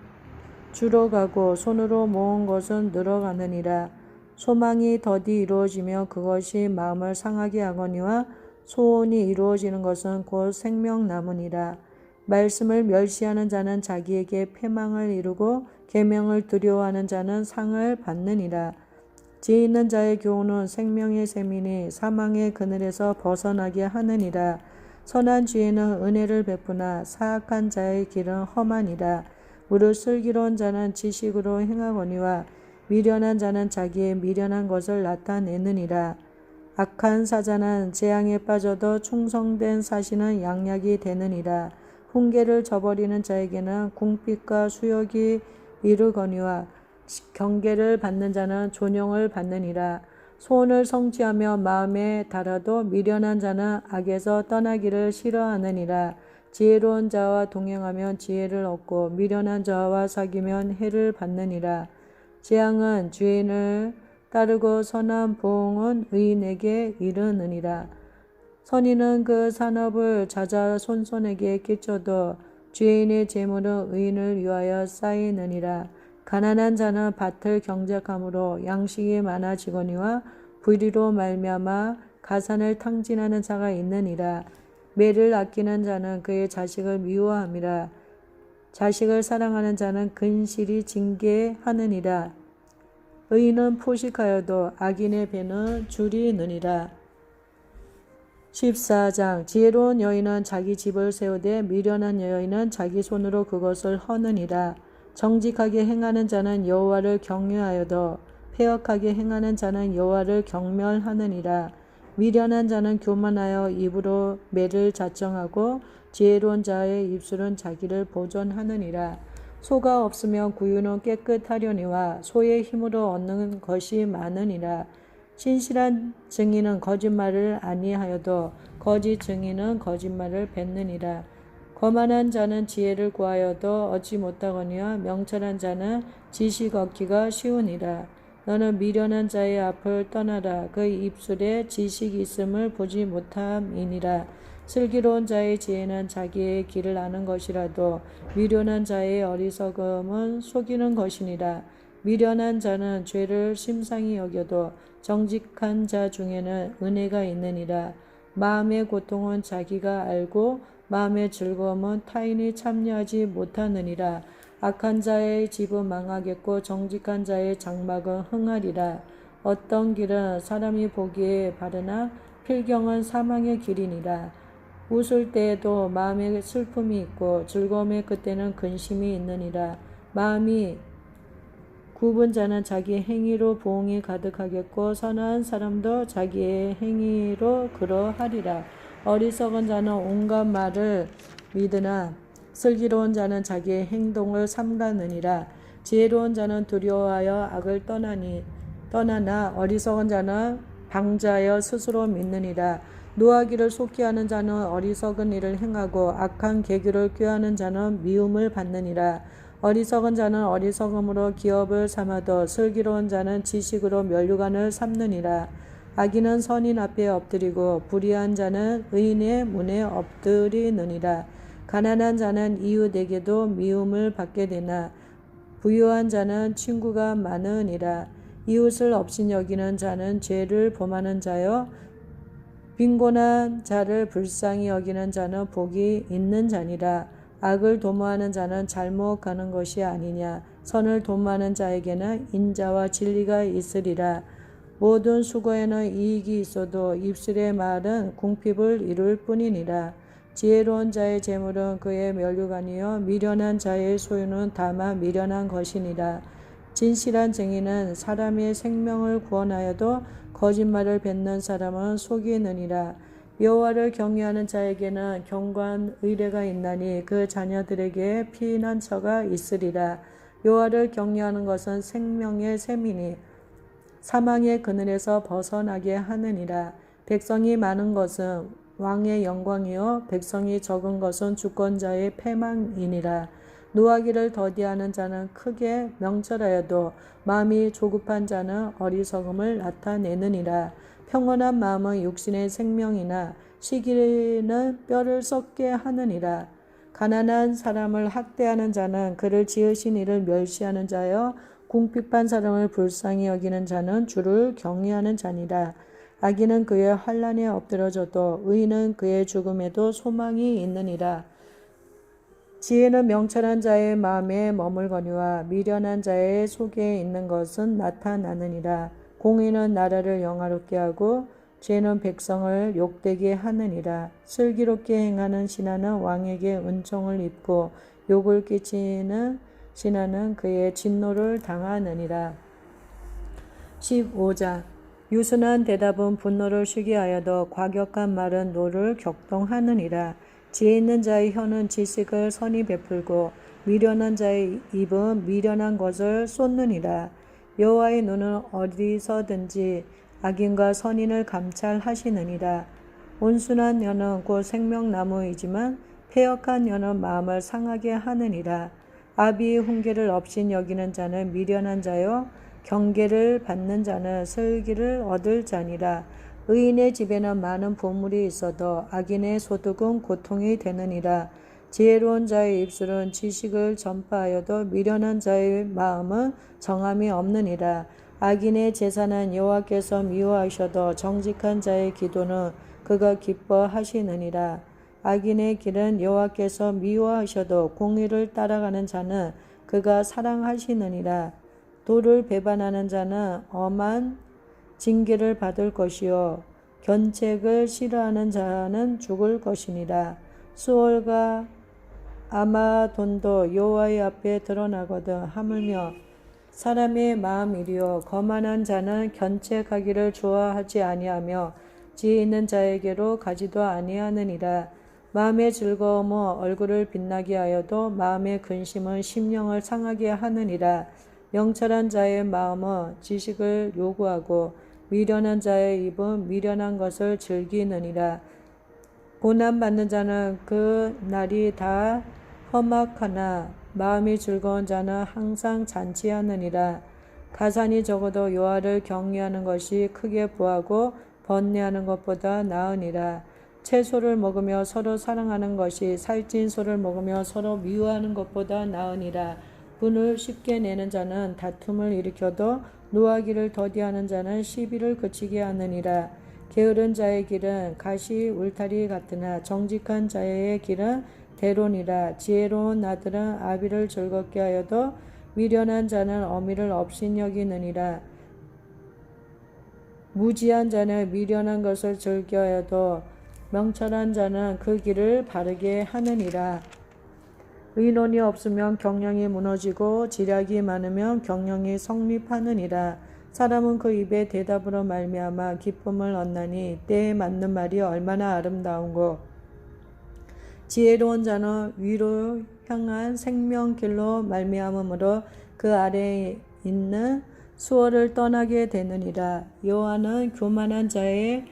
줄어가고 손으로 모은 것은 늘어가느니라. 소망이 더디 이루어지며 그것이 마음을 상하게 하거니와 소원이 이루어지는 것은 곧 생명나무니라. 말씀을 멸시하는 자는 자기에게 패망을 이루고 계명을 두려워하는 자는 상을 받느니라. 지혜 있는 자의 교훈은 생명의 셈이니 사망의 그늘에서 벗어나게 하느니라. 선한 지혜는 은혜를 베푸나 사악한 자의 길은 험하니라. 무릇 슬기로운 자는 지식으로 행하거니와 미련한 자는 자기의 미련한 것을 나타내느니라. 악한 사자는 재앙에 빠져도 충성된 사신은 양약이 되느니라. 훈계를 저버리는 자에게는 궁핍과 수욕이 이르거니와 경계를 받는 자는 존용을 받느니라. 소원을 성취하며 마음에 달아도 미련한 자는 악에서 떠나기를 싫어하느니라. 지혜로운 자와 동행하면 지혜를 얻고 미련한 자와 사귀면 해를 받느니라. 재앙은 죄인을 따르고 선한 보응은 의인에게 이르느니라. 선인은 그 산업을 자자손손에게 끼쳐도 죄인의 재물은 의인을 위하여 쌓이느니라. 가난한 자는 밭을 경작함으로 양식이 많아지거니와 불의로 말미암아 가산을 탕진하는 자가 있느니라. 매를 아끼는 자는 그의 자식을 미워함이라. 자식을 사랑하는 자는 근실이 징계하느니라. 의인은 포식하여도 악인의 배는 줄이느니라. 14장 지혜로운 여인은 자기 집을 세우되 미련한 여인은 자기 손으로 그것을 허느니라. 정직하게 행하는 자는 여호와를 경외하여도 패역하게 행하는 자는 여호와를 경멸하느니라. 미련한 자는 교만하여 입으로 매를 자청하고 지혜로운 자의 입술은 자기를 보존하느니라. 소가 없으면 구유는 깨끗하려니와 소의 힘으로 얻는 것이 많으니라. 신실한 증인은 거짓말을 아니하여도 거짓 증인은 거짓말을 뱉느니라. 거만한 자는 지혜를 구하여도 얻지 못하거니와 명철한 자는 지식 얻기가 쉬우니라. 너는 미련한 자의 앞을 떠나라. 그 입술에 지식이 있음을 보지 못함이니라. 슬기로운 자의 지혜는 자기의 길을 아는 것이라도 미련한 자의 어리석음은 속이는 것이니라. 미련한 자는 죄를 심상히 여겨도 정직한 자 중에는 은혜가 있느니라. 마음의 고통은 자기가 알고 마음의 즐거움은 타인이 참여하지 못하느니라. 악한 자의 집은 망하겠고 정직한 자의 장막은 흥하리라. 어떤 길은 사람이 보기에 바르나 필경은 사망의 길이니라. 웃을 때에도 마음에 슬픔이 있고 즐거움의 끝에는 근심이 있느니라. 마음이 굽은 자는 자기 행위로 보응이 가득하겠고 선한 사람도 자기의 행위로 그러하리라. 어리석은 자는 온갖 말을 믿으나 슬기로운 자는 자기의 행동을 삼가느니라. 지혜로운 자는 두려워하여 악을 떠나나 어리석은 자는 방자하여 스스로 믿느니라. 노하기를 속히 하는 자는 어리석은 일을 행하고 악한 계교를 꾀하는 자는 미움을 받느니라. 어리석은 자는 어리석음으로 기업을 삼아도 슬기로운 자는 지식으로 면류관을 삼느니라. 악인은 선인 앞에 엎드리고 불의한 자는 의인의 문에 엎드리느니라. 가난한 자는 이웃에게도 미움을 받게 되나 부유한 자는 친구가 많으니라. 이웃을 업신여기는 자는 죄를 범하는 자요 빈곤한 자를 불쌍히 여기는 자는 복이 있는 자니라. 악을 도모하는 자는 잘못 가는 것이 아니냐. 선을 도모하는 자에게는 인자와 진리가 있으리라. 모든 수고에는 이익이 있어도 입술의 말은 궁핍을 이룰 뿐이니라. 지혜로운 자의 재물은 그의 면류관이요 미련한 자의 소유는 다만 미련한 것이니라. 진실한 증인은 사람의 생명을 구원하여도 거짓말을 뱉는 사람은 속이느니라. 여호와를 경외하는 자에게는 견고한 의뢰가 있나니 그 자녀들에게 피난처가 있으리라. 여호와를 경외하는 것은 생명의 샘이니 사망의 그늘에서 벗어나게 하느니라. 백성이 많은 것은 왕의 영광이요 백성이 적은 것은 주권자의 패망이니라. 노하기를 더디하는 자는 크게 명철하여도 마음이 조급한 자는 어리석음을 나타내느니라. 평온한 마음은 육신의 생명이나 시기는 뼈를 썩게 하느니라. 가난한 사람을 학대하는 자는 그를 지으신 이를 멸시하는 자여 궁핍한 사람을 불쌍히 여기는 자는 주를 경외하는 자니라. 악인은 그의 환난에 엎드러져도 의인은 그의 죽음에도 소망이 있느니라. 지혜는 명철한 자의 마음에 머물거니와 미련한 자의 속에 있는 것은 나타나느니라. 공의는 나라를 영화롭게 하고 죄는 백성을 욕되게 하느니라. 슬기롭게 행하는 신하는 왕에게 은총을 입고 욕을 끼치는 신하는 그의 진노를 당하느니라. 15장 유순한 대답은 분노를 쉬게 하여도 과격한 말은 노를 격동하느니라. 지혜 있는 자의 혀는 지식을 선히 베풀고 미련한 자의 입은 미련한 것을 쏟느니라. 여호와의 눈은 어디서든지 악인과 선인을 감찰하시느니라. 온순한 혀는 곧 생명나무이지만 패역한 혀는 마음을 상하게 하느니라. 아비의 훈계를 업신 여기는 자는 미련한 자요 경계를 받는 자는 슬기를 얻을 자니라. 의인의 집에는 많은 보물이 있어도 악인의 소득은 고통이 되느니라. 지혜로운 자의 입술은 지식을 전파하여도 미련한 자의 마음은 정함이 없느니라. 악인의 제사는 여호와께서 미워하셔도 정직한 자의 기도는 그가 기뻐하시느니라. 악인의 길은 여호와께서 미워하셔도 공의를 따라가는 자는 그가 사랑하시느니라. 도를 배반하는 자는 엄한 징계를 받을 것이요 견책을 싫어하는 자는 죽을 것이니라. 수월과 아마돈도 여호와의 앞에 드러나거든 하물며 사람의 마음이리요 거만한 자는 견책하기를 좋아하지 아니하며 지혜 있는 자에게로 가지도 아니하느니라. 마음의 즐거움은 얼굴을 빛나게 하여도 마음의 근심은 심령을 상하게 하느니라. 명철한 자의 마음은 지식을 요구하고 미련한 자의 입은 미련한 것을 즐기느니라. 고난받는 자는 그 날이 다 험악하나 마음이 즐거운 자는 항상 잔치하느니라. 가산이 적어도 여호와를 경외하는 것이 크게 부하고 번뇌하는 것보다 나으니라. 채소를 먹으며 서로 사랑하는 것이 살찐 소를 먹으며 서로 미워하는 것보다 나으니라. 분을 쉽게 내는 자는 다툼을 일으켜도 노하기를 더디하는 자는 시비를 그치게 하느니라. 게으른 자의 길은 가시 울타리 같으나 정직한 자의 길은 대론이라. 지혜로운 아들은 아비를 즐겁게 하여도 미련한 자는 어미를 업신여기느니라. 무지한 자는 미련한 것을 즐겨하여도 명철한 자는 그 길을 바르게 하느니라. 의논이 없으면 경영이 무너지고 지략이 많으면 경영이 성립하느니라. 사람은 그 입의 대답으로 말미암아 기쁨을 얻나니 때에 맞는 말이 얼마나 아름다운고. 지혜로운 자는 위로 향한 생명길로 말미암으므로 그 아래에 있는 수월을 떠나게 되느니라. 여호와는 교만한 자의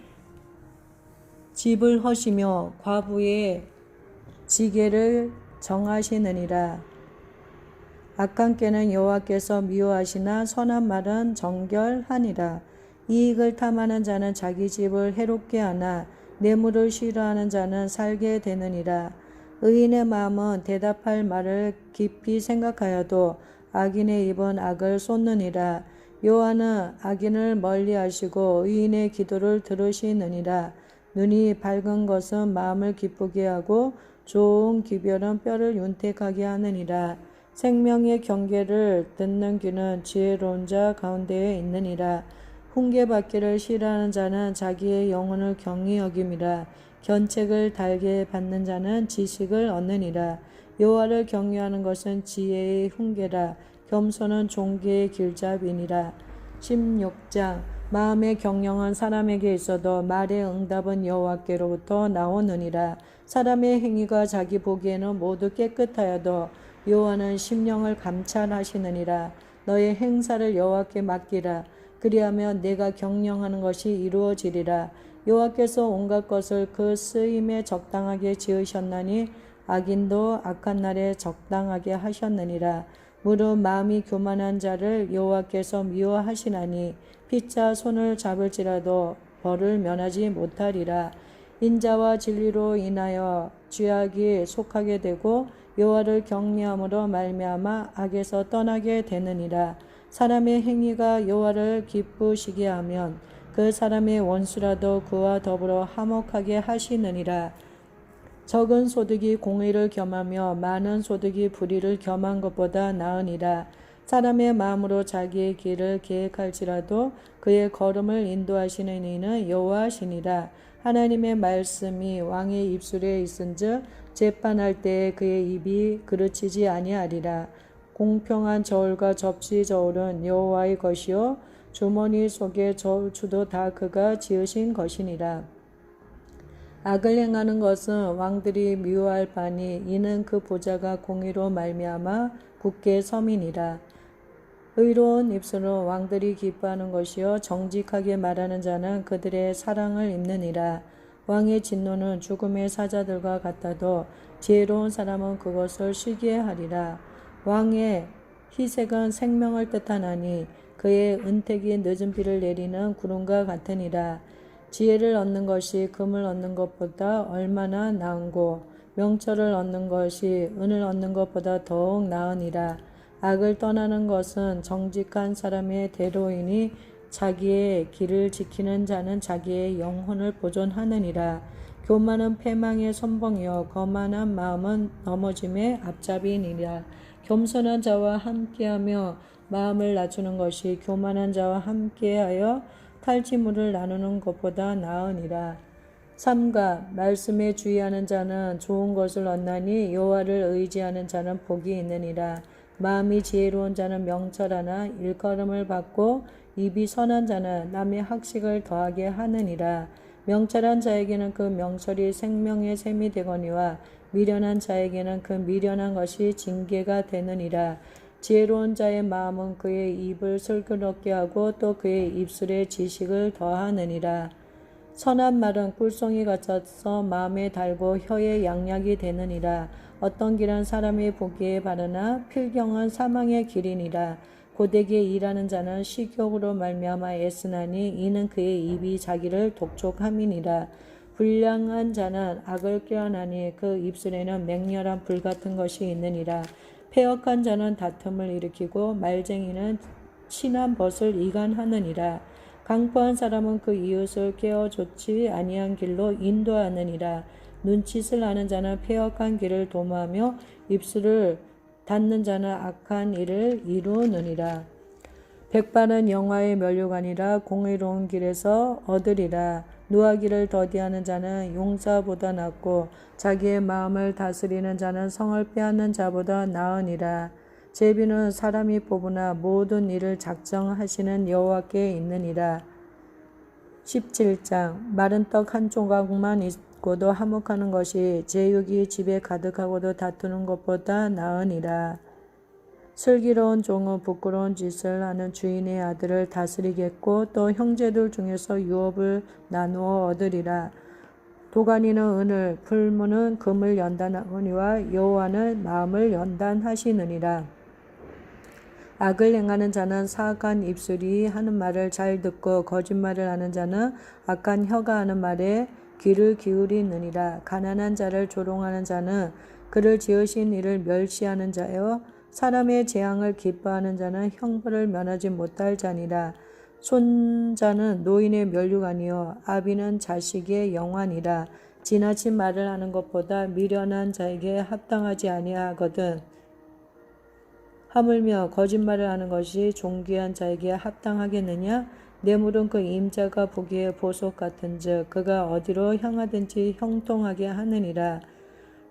집을 허시며 과부의 지게를 정하시느니라. 악한 꾀는 여호와께서 미워하시나 선한 말은 정결하니라. 이익을 탐하는 자는 자기 집을 해롭게 하나 뇌물을 싫어하는 자는 살게 되느니라. 의인의 마음은 대답할 말을 깊이 생각하여도 악인의 입은 악을 쏟느니라. 여호와는 악인을 멀리하시고 의인의 기도를 들으시느니라. 눈이 밝은 것은 마음을 기쁘게 하고 좋은 기별은 뼈를 윤택하게 하느니라. 생명의 경계를 듣는 귀는 지혜로운 자 가운데에 있느니라. 훈계받기를 싫어하는 자는 자기의 영혼을 경히 여김이라. 견책을 달게 받는 자는 지식을 얻느니라. 여호와를 경외하는 것은 지혜의 훈계라. 겸손은 존귀의 길잡이니라. 16장. 마음의 경영은 사람에게 있어도 말의 응답은 여호와께로부터 나오느니라. 사람의 행위가 자기 보기에는 모두 깨끗하여도 여호와는 심령을 감찰하시느니라. 너의 행사를 여호와께 맡기라. 그리하면 내가 경영하는 것이 이루어지리라. 여호와께서 온갖 것을 그 쓰임에 적당하게 지으셨나니 악인도 악한 날에 적당하게 하셨느니라. 무릇 마음이 교만한 자를 여호와께서 미워하시나니 피차 손을 잡을지라도 벌을 면하지 못하리라. 인자와 진리로 인하여 죄악이 속하게 되고 여호와를 경외함으로 말미암아 악에서 떠나게 되느니라. 사람의 행위가 여호와를 기쁘시게 하면 그 사람의 원수라도 그와 더불어 화목하게 하시느니라. 적은 소득이 공의를 겸하며 많은 소득이 불의를 겸한 것보다 나으니라. 사람의 마음으로 자기의 길을 계획할지라도 그의 걸음을 인도하시는 이는 여호와시니라. 하나님의 말씀이 왕의 입술에 있은즉 재판할 때에 그의 입이 그르치지 아니하리라. 공평한 저울과 접시 저울은 여호와의 것이요 주머니 속의 저울추도 다 그가 지으신 것이니라. 악을 행하는 것은 왕들이 미워할 바니 이는 그 보좌가 공의로 말미암아 굳게 섬이니라. 의로운 입술은 왕들이 기뻐하는 것이요 정직하게 말하는 자는 그들의 사랑을 입느니라. 왕의 진노는 죽음의 사자들과 같아도 지혜로운 사람은 그것을 쉬게 하리라. 왕의 희색은 생명을 뜻하나니 그의 은택이 늦은 비를 내리는 구름과 같으니라. 지혜를 얻는 것이 금을 얻는 것보다 얼마나 나은고 명철을 얻는 것이 은을 얻는 것보다 더욱 나으니라. 악을 떠나는 것은 정직한 사람의 대로이니 자기의 길을 지키는 자는 자기의 영혼을 보존하느니라. 교만은 패망의 선봉이요 거만한 마음은 넘어짐의 앞잡이니라. 겸손한 자와 함께하며 마음을 낮추는 것이 교만한 자와 함께하여 탈취물을 나누는 것보다 나으니라. 삼가 말씀에 주의하는 자는 좋은 것을 얻나니 여호와를 의지하는 자는 복이 있느니라. 마음이 지혜로운 자는 명철하나 일컬음을 받고 입이 선한 자는 남의 학식을 더하게 하느니라. 명철한 자에게는 그 명철이 생명의 샘이 되거니와 미련한 자에게는 그 미련한 것이 징계가 되느니라. 지혜로운 자의 마음은 그의 입을 슬그럽게 하고 또 그의 입술에 지식을 더하느니라. 선한 말은 꿀송이 같아서 마음에 달고 혀에 양약이 되느니라. 어떤 길은 사람이 보기에 바르나 필경은 사망의 길이니라. 고되게 일하는 자는 식욕으로 말미암아 애쓰나니 이는 그의 입이 자기를 독촉함이니라. 불량한 자는 악을 꾀하나니 그 입술에는 맹렬한 불 같은 것이 있느니라. 패역한 자는 다툼을 일으키고 말쟁이는 친한 벗을 이간하느니라. 강포한 사람은 그 이웃을 깨어 좋지 아니한 길로 인도하느니라. 눈짓을 하는 자는 패역한 길을 도모하며 입술을 닫는 자는 악한 일을 이루느니라. 백발은 영화의 면류관이라 공의로운 길에서 얻으리라. 노하기를 더디하는 자는 용사보다 낫고 자기의 마음을 다스리는 자는 성을 빼앗는 자보다 나으니라. 제비는 사람이 뽑으나 모든 일을 작정하시는 여호와께 있느니라. 17장 마른 떡 한 조각만 있고도 화목하는 것이 제육이 집에 가득하고도 다투는 것보다 나으니라. 슬기로운 종은 부끄러운 짓을 하는 주인의 아들을 다스리겠고 또 형제들 중에서 유업을 나누어 얻으리라. 도가니는 은을, 풀무는 금을 연단하거니와 여호와는 마음을 연단하시느니라. 악을 행하는 자는 사악한 입술이 하는 말을 잘 듣고 거짓말을 하는 자는 악한 혀가 하는 말에 귀를 기울이느니라. 가난한 자를 조롱하는 자는 그를 지으신 이를 멸시하는 자요 사람의 재앙을 기뻐하는 자는 형벌을 면하지 못할 자니라. 손자는 노인의 면류관이요 아비는 자식의 영환이라. 지나친 말을 하는 것보다 미련한 자에게 합당하지 아니하거든. 하물며 거짓말을 하는 것이 존귀한 자에게 합당하겠느냐? 뇌물은 그 임자가 보기에 보석 같은즉 그가 어디로 향하든지 형통하게 하느니라.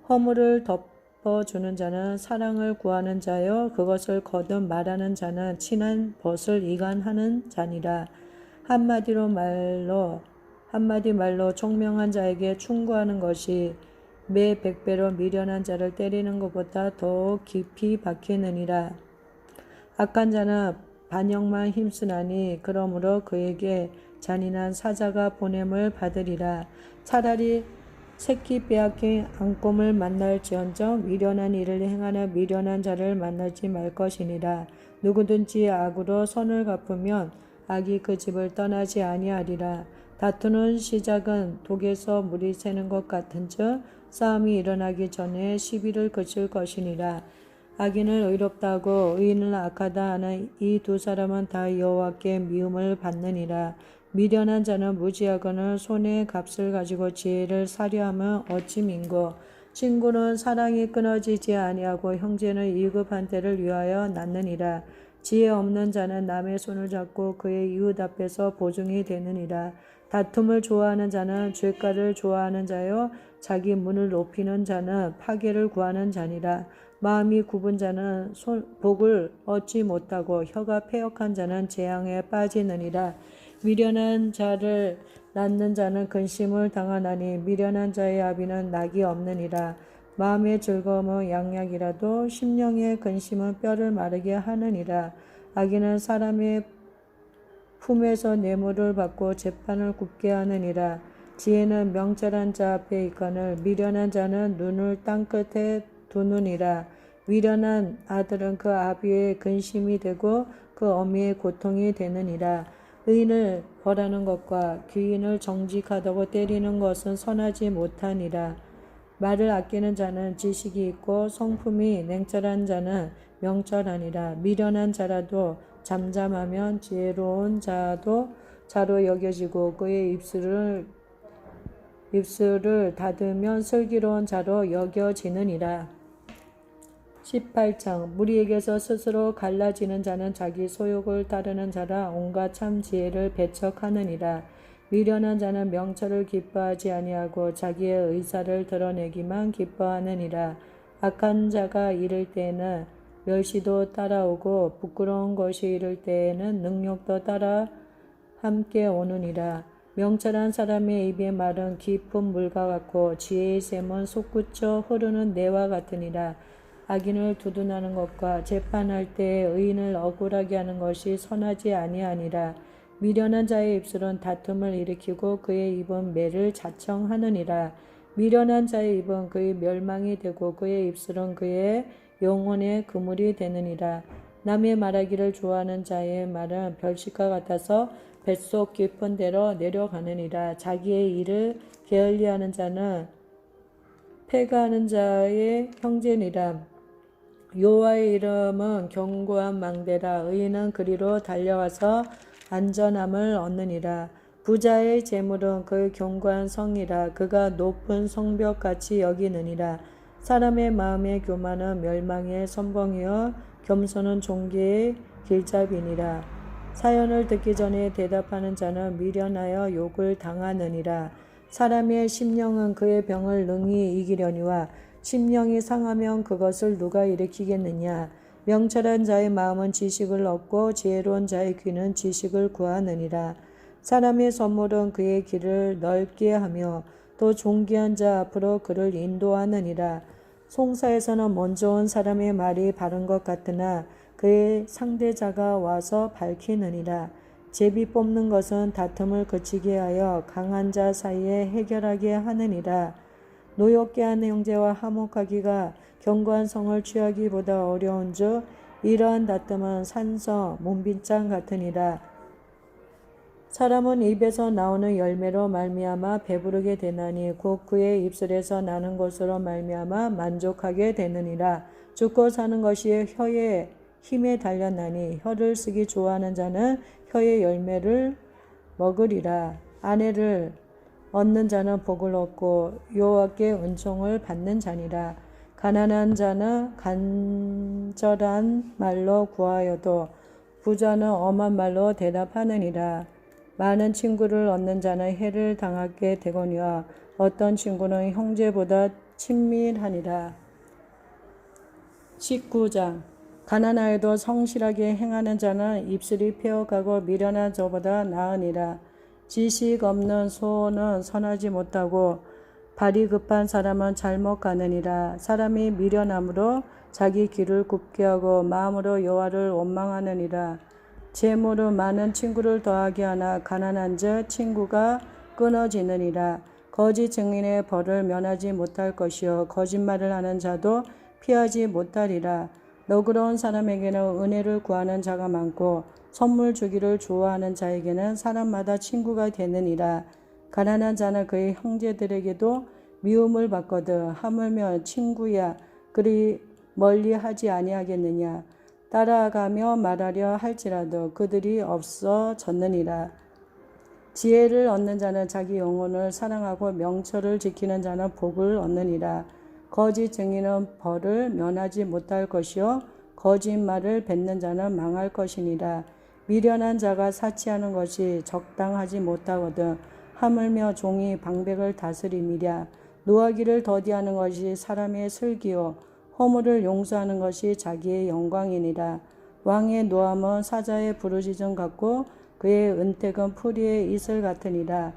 허물을 덮어주는 자는 사랑을 구하는 자요 그것을 거듭 말하는 자는 친한 벗을 이간하는 자니라. 한마디 말로 총명한 자에게 충고하는 것이 매 100배로 미련한 자를 때리는 것보다 더욱 깊이 박히느니라. 악한 자는 반역만 힘쓰나니 그러므로 그에게 잔인한 사자가 보냄을 받으리라. 차라리 새끼 빼앗긴 앙꼼을 만날지언정 미련한 일을 행하는 미련한 자를 만나지 말 것이니라. 누구든지 악으로 선을 갚으면 악이 그 집을 떠나지 아니하리라. 다투는 시작은 독에서 물이 새는 것 같은즉 싸움이 일어나기 전에 시비를 그칠 것이니라. 악인을 의롭다 하고 의인을 악하다 하는 이 두 사람은 다 여호와께 미움을 받느니라. 미련한 자는 무지하거늘 손에 값을 가지고 지혜를 사려하면 어찌 민고. 친구는 사랑이 끊어지지 아니하고 형제는 이급한 때를 위하여 낳느니라. 지혜 없는 자는 남의 손을 잡고 그의 이웃 앞에서 보증이 되느니라. 다툼을 좋아하는 자는 죄가를 좋아하는 자요 자기 문을 높이는 자는 파괴를 구하는 자니라. 마음이 굽은 자는 복을 얻지 못하고 혀가 패역한 자는 재앙에 빠지느니라. 미련한 자를 낳는 자는 근심을 당하나니 미련한 자의 아비는 낙이 없느니라. 마음의 즐거움은 양약이라도 심령의 근심은 뼈를 마르게 하느니라. 악인은 사람의 품에서 뇌물을 받고 재판을 굽게 하느니라. 지혜는 명철한 자 앞에 있거늘 미련한 자는 눈을 땅끝에 두느니라. 미련한 아들은 그 아비의 근심이 되고 그 어미의 고통이 되느니라. 의인을 벌하는 것과 귀인을 정직하다고 때리는 것은 선하지 못하니라. 말을 아끼는 자는 지식이 있고 성품이 냉철한 자는 명철하니라. 미련한 자라도 잠잠하면 지혜로운 자로 여겨지고 그의 입술을 닫으면 슬기로운 자로 여겨지느니라. 18장 무리에게서 스스로 갈라지는 자는 자기 소욕을 따르는 자라 온갖 참 지혜를 배척하느니라. 미련한 자는 명철을 기뻐하지 아니하고 자기의 의사를 드러내기만 기뻐하느니라. 악한 자가 이를 때에는 멸시도 따라오고 부끄러운 것이 이를 때에는 능욕도 따라 함께 오느니라. 명철한 사람의 입의 말은 깊은 물과 같고 지혜의 샘은 솟구쳐 흐르는 내와 같으니라. 악인을 두둔하는 것과 재판할 때에 의인을 억울하게 하는 것이 선하지 아니하니라. 미련한 자의 입술은 다툼을 일으키고 그의 입은 매를 자청하느니라. 미련한 자의 입은 그의 멸망이 되고 그의 입술은 그의 영혼의 그물이 되느니라. 남의 말하기를 좋아하는 자의 말은 별식과 같아서 뱃속 깊은 데로 내려가느니라. 자기의 일을 게을리하는 자는 패가하는 자의 형제니라. 여호와의 이름은 견고한 망대라. 의인은 그리로 달려와서 안전함을 얻느니라. 부자의 재물은 그 견고한 성이라. 그가 높은 성벽같이 여기느니라. 사람의 마음의 교만은 멸망의 선봉이요 겸손은 존귀의 길잡이니라. 사연을 듣기 전에 대답하는 자는 미련하여 욕을 당하느니라. 사람의 심령은 그의 병을 능히 이기려니와 심령이 상하면 그것을 누가 일으키겠느냐. 명철한 자의 마음은 지식을 얻고 지혜로운 자의 귀는 지식을 구하느니라. 사람의 선물은 그의 길을 넓게 하며 또 존귀한 자 앞으로 그를 인도하느니라. 송사에서는 먼저 온 사람의 말이 바른 것 같으나 그의 상대자가 와서 밝히느니라. 제비 뽑는 것은 다툼을 그치게 하여 강한 자 사이에 해결하게 하느니라. 노엽게 하는 형제와 화목하기가 견고한 성을 취하기보다 어려운즉 이러한 다툼은 산성 문빗장 같으니라. 사람은 입에서 나오는 열매로 말미암아 배부르게 되나니 곧 그의 입술에서 나는 것으로 말미암아 만족하게 되느니라. 죽고 사는 것이 혀의 힘에 달렸나니 혀를 쓰기 좋아하는 자는 혀의 열매를 먹으리라. 아내를 얻는 자는 복을 얻고 여호와께 은총을 받는 자니라. 가난한 자는 간절한 말로 구하여도 부자는 엄한 말로 대답하느니라. 많은 친구를 얻는 자는 해를 당하게 되거니와 어떤 친구는 형제보다 친밀하니라. 19장. 가난하여도 성실하게 행하는 자는 입술이 폐어가고 미련한 자보다 나으니라. 지식 없는 소는 선하지 못하고 발이 급한 사람은 잘못 가느니라. 사람이 미련함으로 자기 길을 굽게 하고 마음으로 여호와를 원망하느니라. 재물은 많은 친구를 더하게 하나 가난한 자 친구가 끊어지느니라. 거짓 증인의 벌을 면하지 못할 것이요 거짓말을 하는 자도 피하지 못하리라. 너그러운 사람에게는 은혜를 구하는 자가 많고 선물 주기를 좋아하는 자에게는 사람마다 친구가 되느니라. 가난한 자는 그의 형제들에게도 미움을 받거든 하물며 친구야 그리 멀리하지 아니하겠느냐. 따라가며 말하려 할지라도 그들이 없어졌느니라. 지혜를 얻는 자는 자기 영혼을 사랑하고 명철을 지키는 자는 복을 얻느니라. 거짓 증인은 벌을 면하지 못할 것이요 거짓말을 뱉는 자는 망할 것이니라. 미련한 자가 사치하는 것이 적당하지 못하거든 하물며 종이 방백을 다스림이랴. 노하기를 더디하는 것이 사람의 슬기요 허물을 용서하는 것이 자기의 영광이니라. 왕의 노함은 사자의 부르짖음 같고 그의 은택은 풀이의 이슬 같으니라.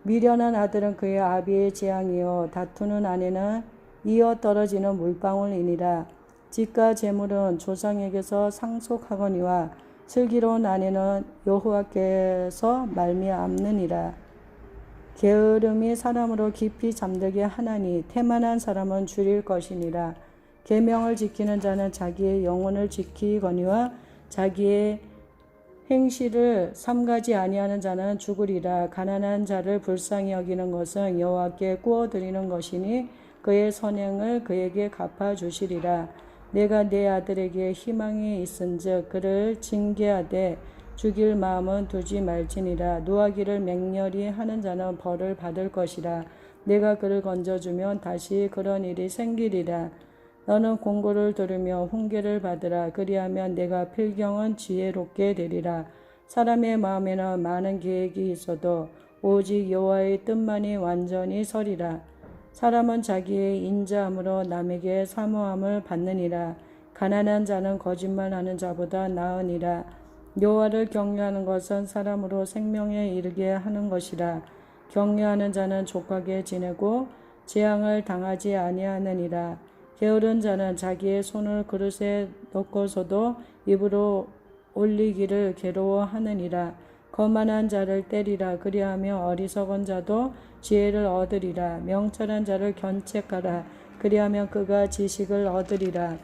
미련한 아들은 그의 아비의 재앙이요 다투는 아내는 이어 떨어지는 물방울이니라. 집과 재물은 조상에게서 상속하거니와 슬기로운 아내는 여호와께서 말미암느니라. 게으름이 사람으로 깊이 잠들게 하나니 태만한 사람은 줄일 것이니라. 계명을 지키는 자는 자기의 영혼을 지키거니와 자기의 행실을 삼가지 아니하는 자는 죽으리라. 가난한 자를 불쌍히 여기는 것은 여호와께 구워드리는 것이니 그의 선행을 그에게 갚아주시리라. 내가 내 아들에게 희망이 있은즉 그를 징계하되 죽일 마음은 두지 말지니라. 노하기를 맹렬히 하는 자는 벌을 받을 것이라. 내가 그를 건져주면 다시 그런 일이 생기리라. 너는 공고를 들으며 훈계를 받으라. 그리하면 내가 필경은 지혜롭게 되리라. 사람의 마음에는 많은 계획이 있어도 오직 여호와의 뜻만이 완전히 서리라. 사람은 자기의 인자함으로 남에게 사모함을 받느니라. 가난한 자는 거짓말하는 자보다 나으니라. 여호와를 경외하는 것은 사람으로 생명에 이르게 하는 것이라. 경외하는 자는 족하게 지내고 재앙을 당하지 아니하느니라. 게으른 자는 자기의 손을 그릇에 넣고서도 입으로 올리기를 괴로워하느니라. 거만한 자를 때리라. 그리하며 어리석은 자도 지혜를 얻으리라. 명철한 자를 견책하라. 그리하면 그가 지식을 얻으리라.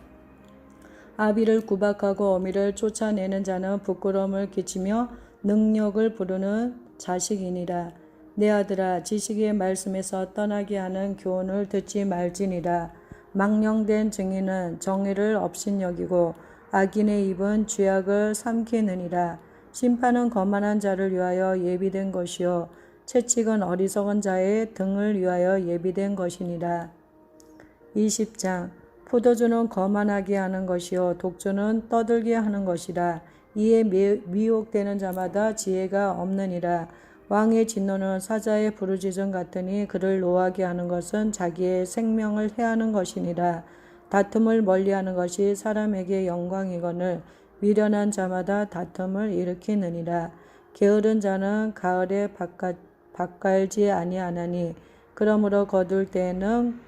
아비를 구박하고 어미를 쫓아내는 자는 부끄러움을 끼치며 능력을 부르는 자식이니라. 내 아들아 지식의 말씀에서 떠나게 하는 교훈을 듣지 말지니라. 망령된 증인은 정의를 업신여기고 악인의 입은 죄악을 삼키느니라. 심판은 거만한 자를 위하여 예비된 것이요 채찍은 어리석은 자의 등을 위하여 예비된 것이니라. 20장 포도주는 거만하게 하는 것이요 독주는 떠들게 하는 것이라. 이에 미혹되는 자마다 지혜가 없느니라. 왕의 진노는 사자의 부르짖음 같으니 그를 노하게 하는 것은 자기의 생명을 해하는 것이니라. 다툼을 멀리하는 것이 사람에게 영광이거늘 미련한 자마다 다툼을 일으키느니라. 게으른 자는 가을에 밭갈지 아니하나니 그러므로 거둘 때에는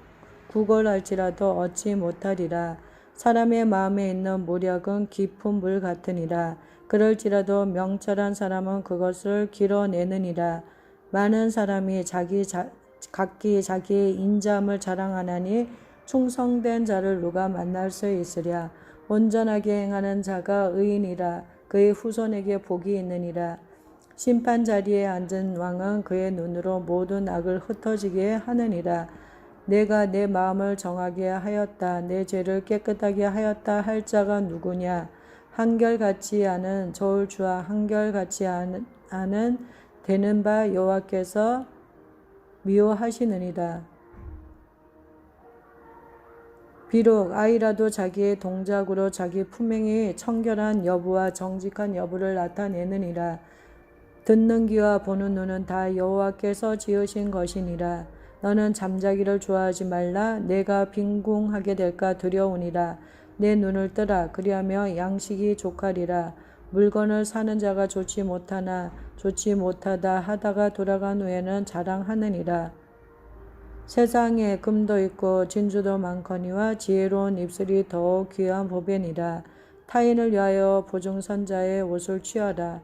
구걸할지라도 얻지 못하리라. 사람의 마음에 있는 모략은 깊은 물 같으니라. 그럴지라도 명철한 사람은 그것을 길어내느니라. 많은 사람이 각기 자기의 인자함을 자랑하나니 충성된 자를 누가 만날 수 있으랴. 온전하게 행하는 자가 의인이라. 그의 후손에게 복이 있느니라. 심판 자리에 앉은 왕은 그의 눈으로 모든 악을 흩어지게 하느니라. 내가 내 마음을 정하게 하였다. 내 죄를 깨끗하게 하였다 할 자가 누구냐. 한결같이 하는 저울주와 한결같이 하는 되는 바 여호와께서 미워하시느니라. 비록 아이라도 자기의 동작으로 자기 품행이 청결한 여부와 정직한 여부를 나타내느니라. 듣는 귀와 보는 눈은 다 여호와께서 지으신 것이니라. 너는 잠자기를 좋아하지 말라. 내가 빈궁하게 될까 두려우니라. 내 눈을 뜨라. 그리하며 양식이 족하리라. 물건을 사는 자가 좋지 못하다 하다가 돌아간 후에는 자랑하느니라. 세상에 금도 있고 진주도 많거니와 지혜로운 입술이 더욱 귀한 보배니라. 타인을 위하여 보증선자의 옷을 취하라.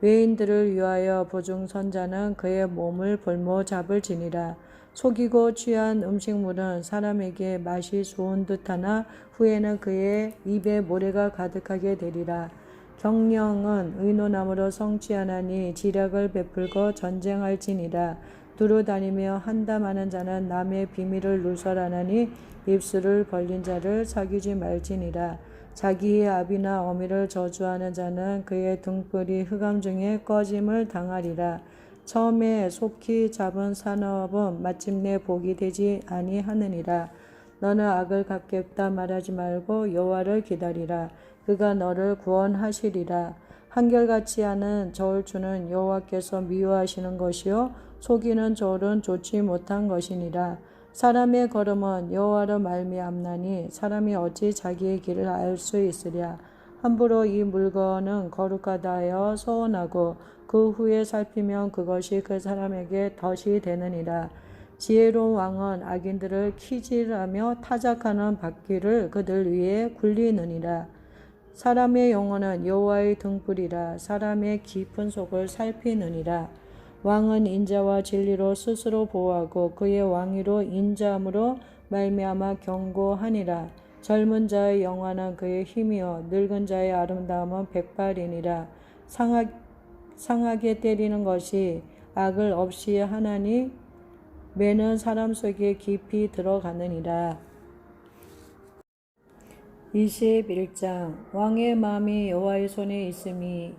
외인들을 위하여 보증선자는 그의 몸을 볼모 잡을지니라. 속이고 취한 음식물은 사람에게 맛이 좋은 듯하나 후에는 그의 입에 모래가 가득하게 되리라. 경영은 의논함으로 성취하나니 지략을 베풀고 전쟁할지니라. 두루 다니며 한담하는 자는 남의 비밀을 누설하나니 입술을 벌린 자를 사귀지 말지니라. 자기의 아비나 어미를 저주하는 자는 그의 등불이 흑암 중에 꺼짐을 당하리라. 처음에 속히 잡은 산업은 마침내 복이 되지 아니하느니라. 너는 악을 갚겠다 말하지 말고 여호와를 기다리라. 그가 너를 구원하시리라. 한결같이 하는 저울주는 여호와께서 미워하시는 것이요 속이는 저울은 좋지 못한 것이니라. 사람의 걸음은 여호와로 말미암나니 사람이 어찌 자기의 길을 알 수 있으랴. 함부로 이 물건은 거룩하다 하여 서원하고 그 후에 살피면 그것이 그 사람에게 덫이 되느니라. 지혜로운 왕은 악인들을 키질하며 타작하는 바퀴를 그들 위에 굴리느니라. 사람의 영혼은 여호와의 등불이라. 사람의 깊은 속을 살피느니라. 왕은 인자와 진리로 스스로 보호하고 그의 왕위로 인자함으로 말미암아 경고하니라. 젊은 자의 영화는 그의 힘이요 늙은 자의 아름다움은 백발이니라. 상하게 때리는 것이 악을 없이 하나니 매는 사람 속에 깊이 들어가느니라. 21장 왕의 마음이 여호와의 손에 있음이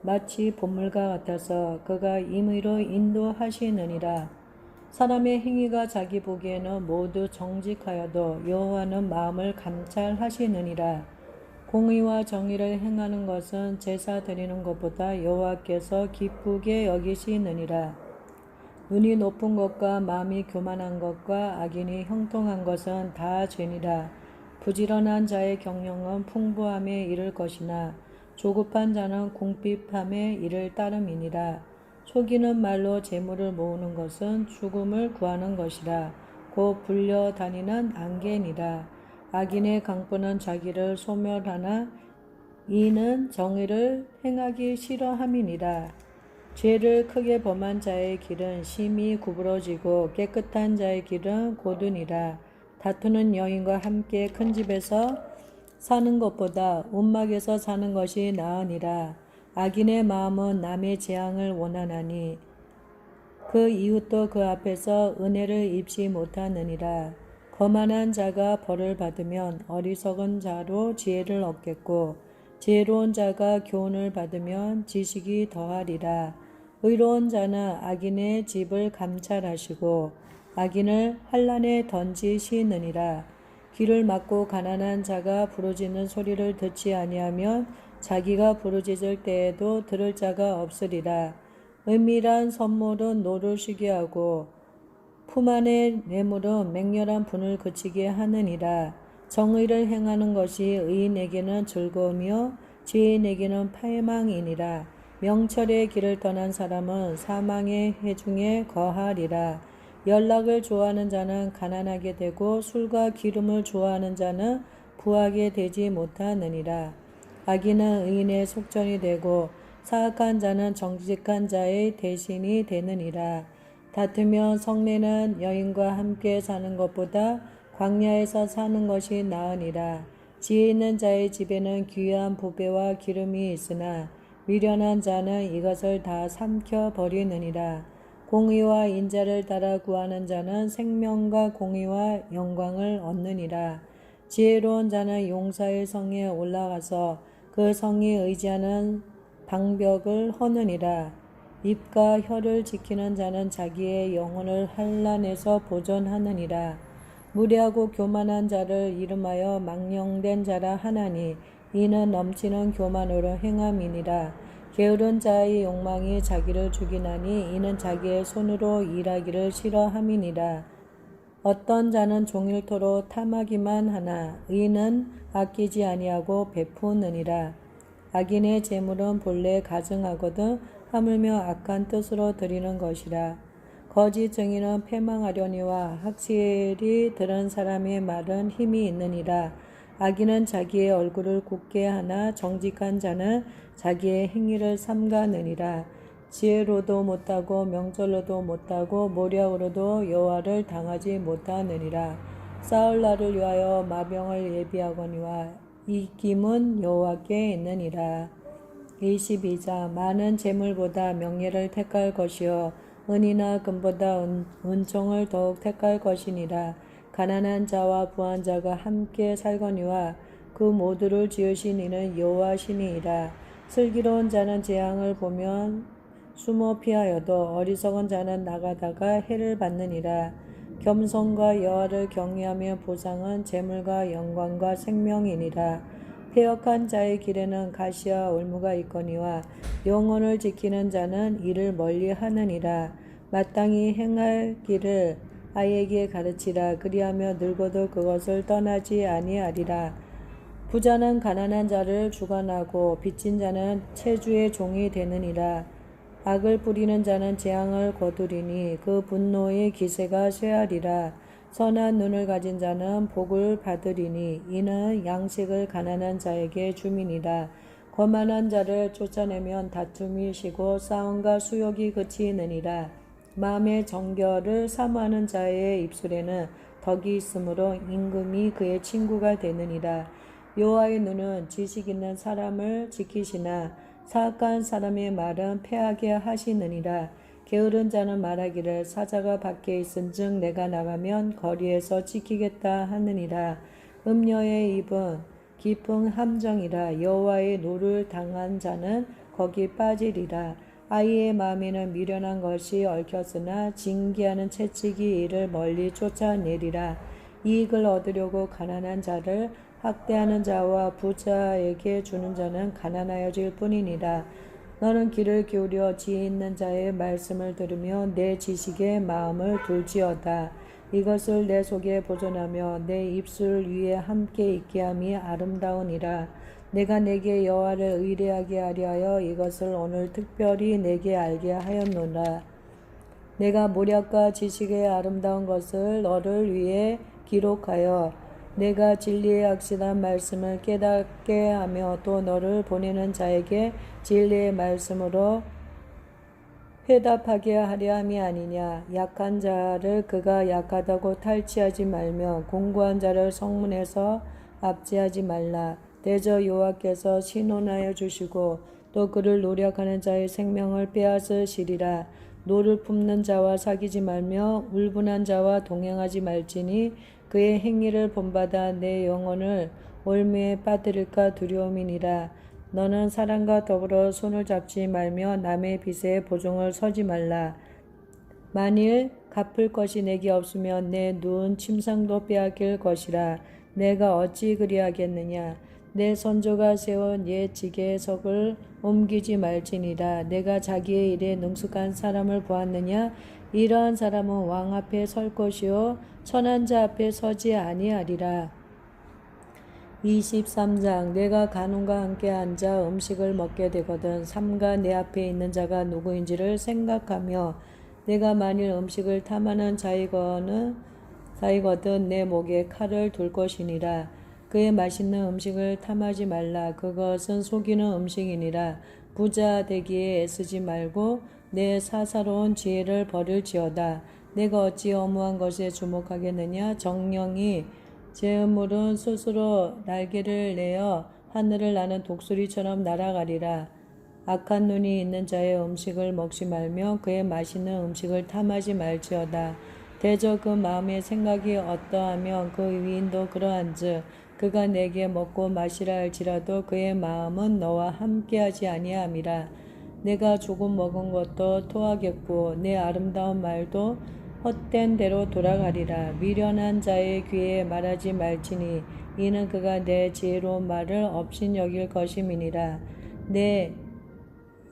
마치 보물과 같아서 그가 임의로 인도하시느니라. 사람의 행위가 자기 보기에는 모두 정직하여도 여호와는 마음을 감찰하시느니라. 공의와 정의를 행하는 것은 제사 드리는 것보다 여호와께서 기쁘게 여기시느니라. 눈이 높은 것과 마음이 교만한 것과 악인이 형통한 것은 다 죄니라. 부지런한 자의 경영은 풍부함에 이를 것이나 조급한 자는 궁핍함에 이를 따름이니라. 속이는 말로 재물을 모으는 것은 죽음을 구하는 것이라. 곧 불려다니는 안개니라. 악인의 강포는 자기를 소멸하나 이는 정의를 행하기 싫어함이니라. 죄를 크게 범한 자의 길은 심히 구부러지고 깨끗한 자의 길은 고두니라. 다투는 여인과 함께 큰 집에서 사는 것보다 움막에서 사는 것이 나으니라. 악인의 마음은 남의 재앙을 원하나니 그 이웃도 그 앞에서 은혜를 입지 못하느니라. 거만한 자가 벌을 받으면 어리석은 자로 지혜를 얻겠고 지혜로운 자가 교훈을 받으면 지식이 더하리라. 의로운 자는 악인의 집을 감찰하시고 악인을 환난에 던지시느니라. 귀를 막고 가난한 자가 부르짖는 소리를 듣지 아니하면 자기가 부르짖을 때에도 들을 자가 없으리라. 은밀한 선물은 노를 쉬게 하고 품 안의 뇌물은 맹렬한 분을 그치게 하느니라. 정의를 행하는 것이 의인에게는 즐거우며 죄인에게는 패망이니라. 명철의 길을 떠난 사람은 사망의 회중에 거하리라. 연락을 좋아하는 자는 가난하게 되고 술과 기름을 좋아하는 자는 부하게 되지 못하느니라. 악인은 의인의 속전이 되고 사악한 자는 정직한 자의 대신이 되느니라. 다투며 성내는 여인과 함께 사는 것보다 광야에서 사는 것이 나으니라. 지혜 있는 자의 집에는 귀한 보배와 기름이 있으나 미련한 자는 이것을 다 삼켜 버리느니라. 공의와 인자를 따라 구하는 자는 생명과 공의와 영광을 얻느니라. 지혜로운 자는 용사의 성에 올라가서 그 성이 의지하는 방벽을 허느니라. 입과 혀를 지키는 자는 자기의 영혼을 환난에서 보존하느니라. 무례하고 교만한 자를 이름하여 망령된 자라 하나니 이는 넘치는 교만으로 행함이니라. 게으른 자의 욕망이 자기를 죽이나니 이는 자기의 손으로 일하기를 싫어함이니라. 어떤 자는 종일토록 탐하기만 하나 의인은 아끼지 아니하고 베푸느니라. 악인의 재물은 본래 가증하거든 하물며 악한 뜻으로 드리는 것이라. 거짓 증인은 패망하려니와 학실이 들은 사람의 말은 힘이 있느니라. 악인은 자기의 얼굴을 굳게 하나 정직한 자는 자기의 행위를 삼가느니라. 지혜로도 못하고 명철로도 못하고 모략으로도 여호와를 당하지 못하느니라. 싸울 날을 위하여 마병을 예비하거니와 이김은 여호와께 있느니라. 22자 많은 재물보다 명예를 택할 것이요 은이나 금보다 은총을 더욱 택할 것이니라. 가난한 자와 부한 자가 함께 살거니와 그 모두를 지으신 이는 여호와시니이다. 슬기로운 자는 재앙을 보면 숨어 피하여도 어리석은 자는 나가다가 해를 받느니라. 겸손과 여호와를 경외하며 보상은 재물과 영광과 생명이니라. 패역한 자의 길에는 가시와 올무가 있거니와 영혼을 지키는 자는 이를 멀리하느니라. 마땅히 행할 길을 아이에게 가르치라. 그리하며 늙어도 그것을 떠나지 아니하리라. 부자는 가난한 자를 주관하고 빚진 자는 체주의 종이 되느니라. 악을 뿌리는 자는 재앙을 거두리니 그 분노의 기세가 쇠하리라. 선한 눈을 가진 자는 복을 받으리니 이는 양식을 가난한 자에게 줌이니라. 거만한 자를 쫓아내면 다툼이 쉬고 싸움과 수욕이 그치느니라. 마음의 정결을 사모하는 자의 입술에는 덕이 있으므로 임금이 그의 친구가 되느니라. 여호와의 눈은 지식 있는 사람을 지키시나 사악한 사람의 말은 패하게 하시느니라. 게으른 자는 말하기를 사자가 밖에 있은즉 내가 나가면 거리에서 지키겠다 하느니라. 음녀의 입은 깊은 함정이라. 여호와의 노를 당한 자는 거기 빠지리라. 아이의 마음에는 미련한 것이 얽혔으나 징계하는 채찍이 이를 멀리 쫓아내리라. 이익을 얻으려고 가난한 자를 학대하는 자와 부자에게 주는 자는 가난하여질 뿐이니라. 너는 귀를 기울여 지혜 있는 자의 말씀을 들으며 내 지식에 마음을 둘지어다. 이것을 내 속에 보존하며 내 입술 위에 함께 있게 함이 아름다우니라. 내가 내게 여호와를 의뢰하게 하려 하여 이것을 오늘 특별히 내게 알게 하였노라. 내가 모략과 지식의 아름다운 것을 너를 위해 기록하여 내가 진리의 확실한 말씀을 깨닫게 하며 또 너를 보내는 자에게 진리의 말씀으로 회답하게 하려 함이 아니냐. 약한 자를 그가 약하다고 탈취하지 말며 공고한 자를 성문에서 압제하지 말라. 대저 여호와께서 신원하여 주시고 또 그를 노력하는 자의 생명을 빼앗으시리라. 노를 품는 자와 사귀지 말며 울분한 자와 동행하지 말지니 그의 행위를 본받아 내 영혼을 올무에 빠뜨릴까 두려움이니라. 너는 사람과 더불어 손을 잡지 말며 남의 빚에 보증을 서지 말라. 만일 갚을 것이 내게 없으면 내 누운 침상도 빼앗길 것이라. 내가 어찌 그리하겠느냐. 내 선조가 세운 옛 지게석을 옮기지 말지니라. 내가 자기의 일에 능숙한 사람을 보았느냐. 이러한 사람은 왕 앞에 설 것이요 선한 자 앞에 서지 아니하리라. 23장. 내가 간운과 함께 앉아 음식을 먹게 되거든 삼가 내 앞에 있는 자가 누구인지를 생각하며 내가 만일 음식을 탐하는 자이거든 내 목에 칼을 둘 것이니라. 그의 맛있는 음식을 탐하지 말라. 그것은 속이는 음식이니라. 부자 되기에 애쓰지 말고 내 사사로운 지혜를 버릴지어다. 내가 어찌 어무한 것에 주목하겠느냐. 정령이 제 물은 스스로 날개를 내어 하늘을 나는 독수리처럼 날아가리라. 악한 눈이 있는 자의 음식을 먹지 말며 그의 맛있는 음식을 탐하지 말지어다. 대저 그 마음의 생각이 어떠하면 그 위인도 그러한즉 그가 내게 먹고 마시라 할지라도 그의 마음은 너와 함께하지 아니함이라. 내가 조금 먹은 것도 토하겠고 내 아름다운 말도 헛된 대로 돌아가리라. 미련한 자의 귀에 말하지 말지니 이는 그가 내 지혜로운 말을 업신여길 것임이니라. 내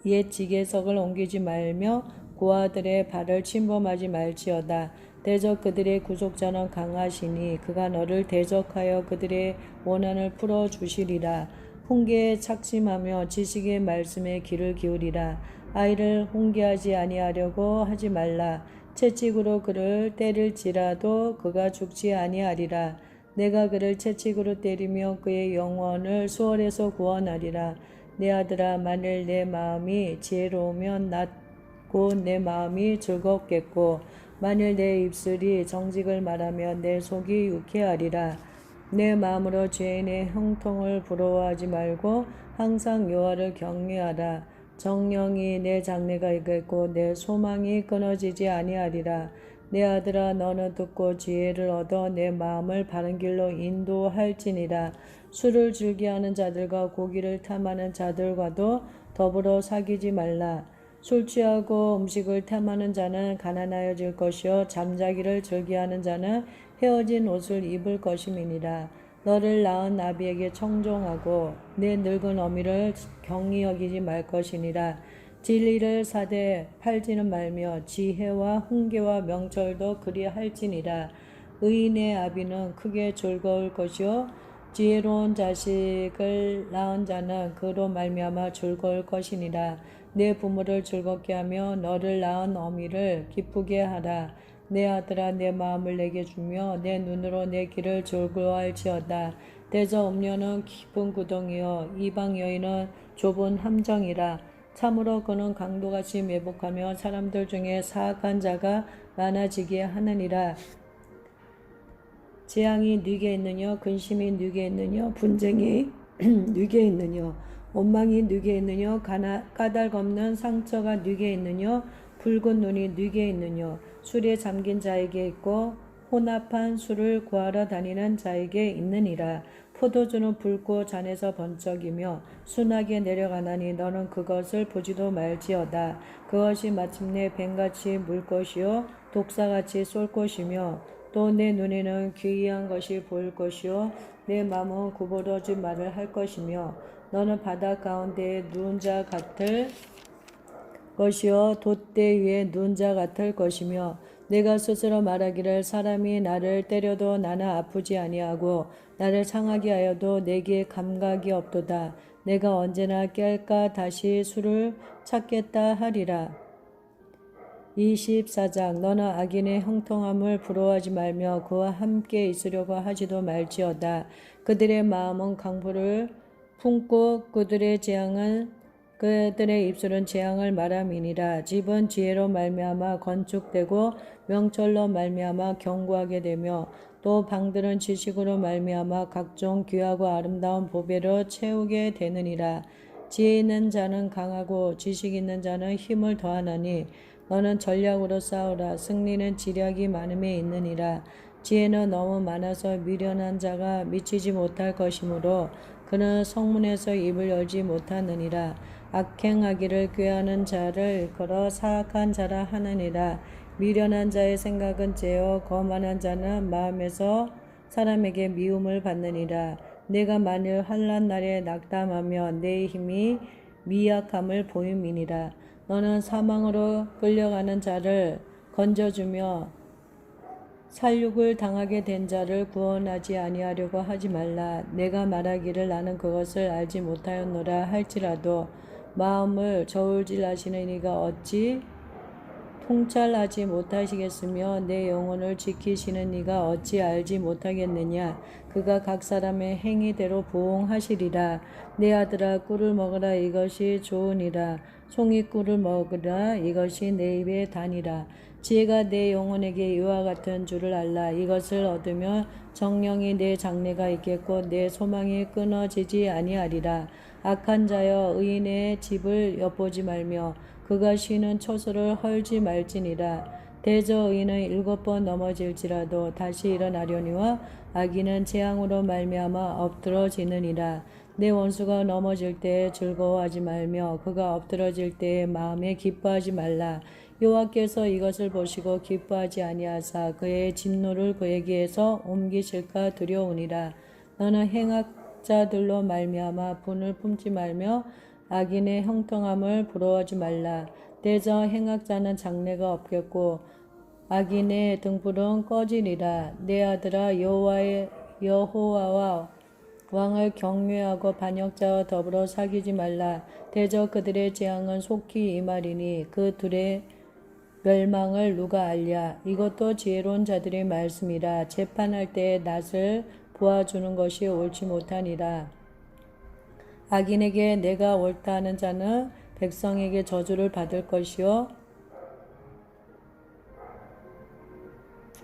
옛 지게석을 옮기지 말며 고아들의 발을 침범하지 말지어다. 대적 그들의 구속자는 강하시니 그가 너를 대적하여 그들의 원한을 풀어주시리라. 훈계에 착심하며 지식의 말씀에 귀를 기울이라. 아이를 훈계하지 아니하려고 하지 말라. 채찍으로 그를 때릴지라도 그가 죽지 아니하리라. 내가 그를 채찍으로 때리며 그의 영혼을 수월에서 구원하리라. 내 아들아, 만일 내 마음이 지혜로우면 낮고 내 마음이 즐겁겠고 만일 내 입술이 정직을 말하면 내 속이 유쾌하리라. 내 마음으로 죄인의 형통을 부러워하지 말고 항상 여호와를 경외하라. 정령이 내 장래가 있겠고 내 소망이 끊어지지 아니하리라. 내 아들아, 너는 듣고 지혜를 얻어 내 마음을 바른 길로 인도할지니라. 술을 즐겨하는 자들과 고기를 탐하는 자들과도 더불어 사귀지 말라. 술 취하고 음식을 탐하는 자는 가난하여질 것이요 잠자기를 즐겨하는 자는 헤어진 옷을 입을 것임이니라. 너를 낳은 나비에게 청종하고 내 늙은 어미를 경히 여기지 말 것이니라. 진리를 사되 팔지는 말며 지혜와 훈계와 명철도 그리할지니라. 의인의 아비는 크게 즐거울 것이요 지혜로운 자식을 낳은 자는 그로 말미암아 즐거울 것이니라. 내 부모를 즐겁게 하며 너를 낳은 어미를 기쁘게 하라. 내 아들아, 내 마음을 내게 주며 내 눈으로 내 길을 즐거워할지어다. 대저 음료는 깊은 구덩이요 이방 여인은 좁은 함정이라. 참으로 그는 강도같이 매복하며 사람들 중에 사악한 자가 많아지게 하느니라. 재앙이 네게 있느냐, 근심이 네게 있느냐, 분쟁이 네게 있느냐, 원망이 네게 있느냐, 까닭 없는 상처가 네게 있느냐, 붉은 눈이 네게 있느냐. 술에 잠긴 자에게 있고 혼합한 술을 구하러 다니는 자에게 있느니라. 포도주는 붉고 잔에서 번쩍이며 순하게 내려가나니 너는 그것을 보지도 말지어다. 그것이 마침내 뱀같이 물 것이요 독사같이 쏠 것이며 또 내 눈에는 기이한 것이 보일 것이요 내 마음은 구부러진 말을 할 것이며 너는 바다 가운데에 누운 자 같을 것이요 돛대 위에 누운 자 같을 것이며 내가 스스로 말하기를 사람이 나를 때려도 나는 아프지 아니하고 나를 상하게 하여도 내게 감각이 없도다. 내가 언제나 깰까 다시 술을 찾겠다 하리라. 24장. 너는 악인의 형통함을 부러워하지 말며 그와 함께 있으려고 하지도 말지어다. 그들의 마음은 강포를 품고 그들의 입술은 재앙을 말함이니라. 집은 지혜로 말미암아 건축되고 명철로 말미암아 견고하게 되며 또 방들은 지식으로 말미암아 각종 귀하고 아름다운 보배로 채우게 되느니라. 지혜 있는 자는 강하고 지식 있는 자는 힘을 더하나니 너는 전략으로 싸우라. 승리는 지략이 많음에 있느니라. 지혜는 너무 많아서 미련한 자가 미치지 못할 것이므로 그는 성문에서 입을 열지 못하느니라. 악행하기를 꾀하는 자를 걸어 사악한 자라 하느니라. 미련한 자의 생각은 죄요 거만한 자는 마음에서 사람에게 미움을 받느니라. 내가 만일 환난 날에 낙담하며 내 힘이 미약함을 보임이니라. 너는 사망으로 끌려가는 자를 건져주며 살육을 당하게 된 자를 구원하지 아니하려고 하지 말라. 내가 말하기를 나는 그것을 알지 못하였노라 할지라도 마음을 저울질하시는 이가 어찌 통찰하지 못하시겠으며 내 영혼을 지키시는 이가 어찌 알지 못하겠느냐. 그가 각 사람의 행위대로 보응하시리라. 내 아들아 꿀을 먹으라 이것이 좋으니라. 송이 꿀을 먹으라 이것이 내 입에 다니라. 지혜가 내 영혼에게 이와 같은 줄을 알라. 이것을 얻으면 정령이 내 장래가 있겠고 내 소망이 끊어지지 아니하리라. 악한 자여 의인의 집을 엿보지 말며 그가 쉬는 처소를 헐지 말지니라. 대저 의인은 7번 넘어질지라도 다시 일어나려니와 악인은 재앙으로 말미암아 엎드러지느니라. 내 원수가 넘어질 때에 즐거워하지 말며 그가 엎드러질 때에 마음에 기뻐하지 말라. 여호와께서 이것을 보시고 기뻐하지 아니하사 그의 진노를 그에게서 옮기실까 두려우니라. 너는 행악자들로 말미암아 분을 품지 말며 악인의 형통함을 부러워하지 말라. 대저 행악자는 장래가 없겠고 악인의 등불은 꺼지리라. 내 아들아 여호와와 왕을 경외하고 반역자와 더불어 사귀지 말라. 대저 그들의 재앙은 속히 임하리니 그 둘의 멸망을 누가 알랴. 이것도 지혜로운 자들의 말씀이라. 재판할 때에 낯을 보아주는 것이 옳지 못하니라. 악인에게 내가 옳다 하는 자는 백성에게 저주를 받을 것이요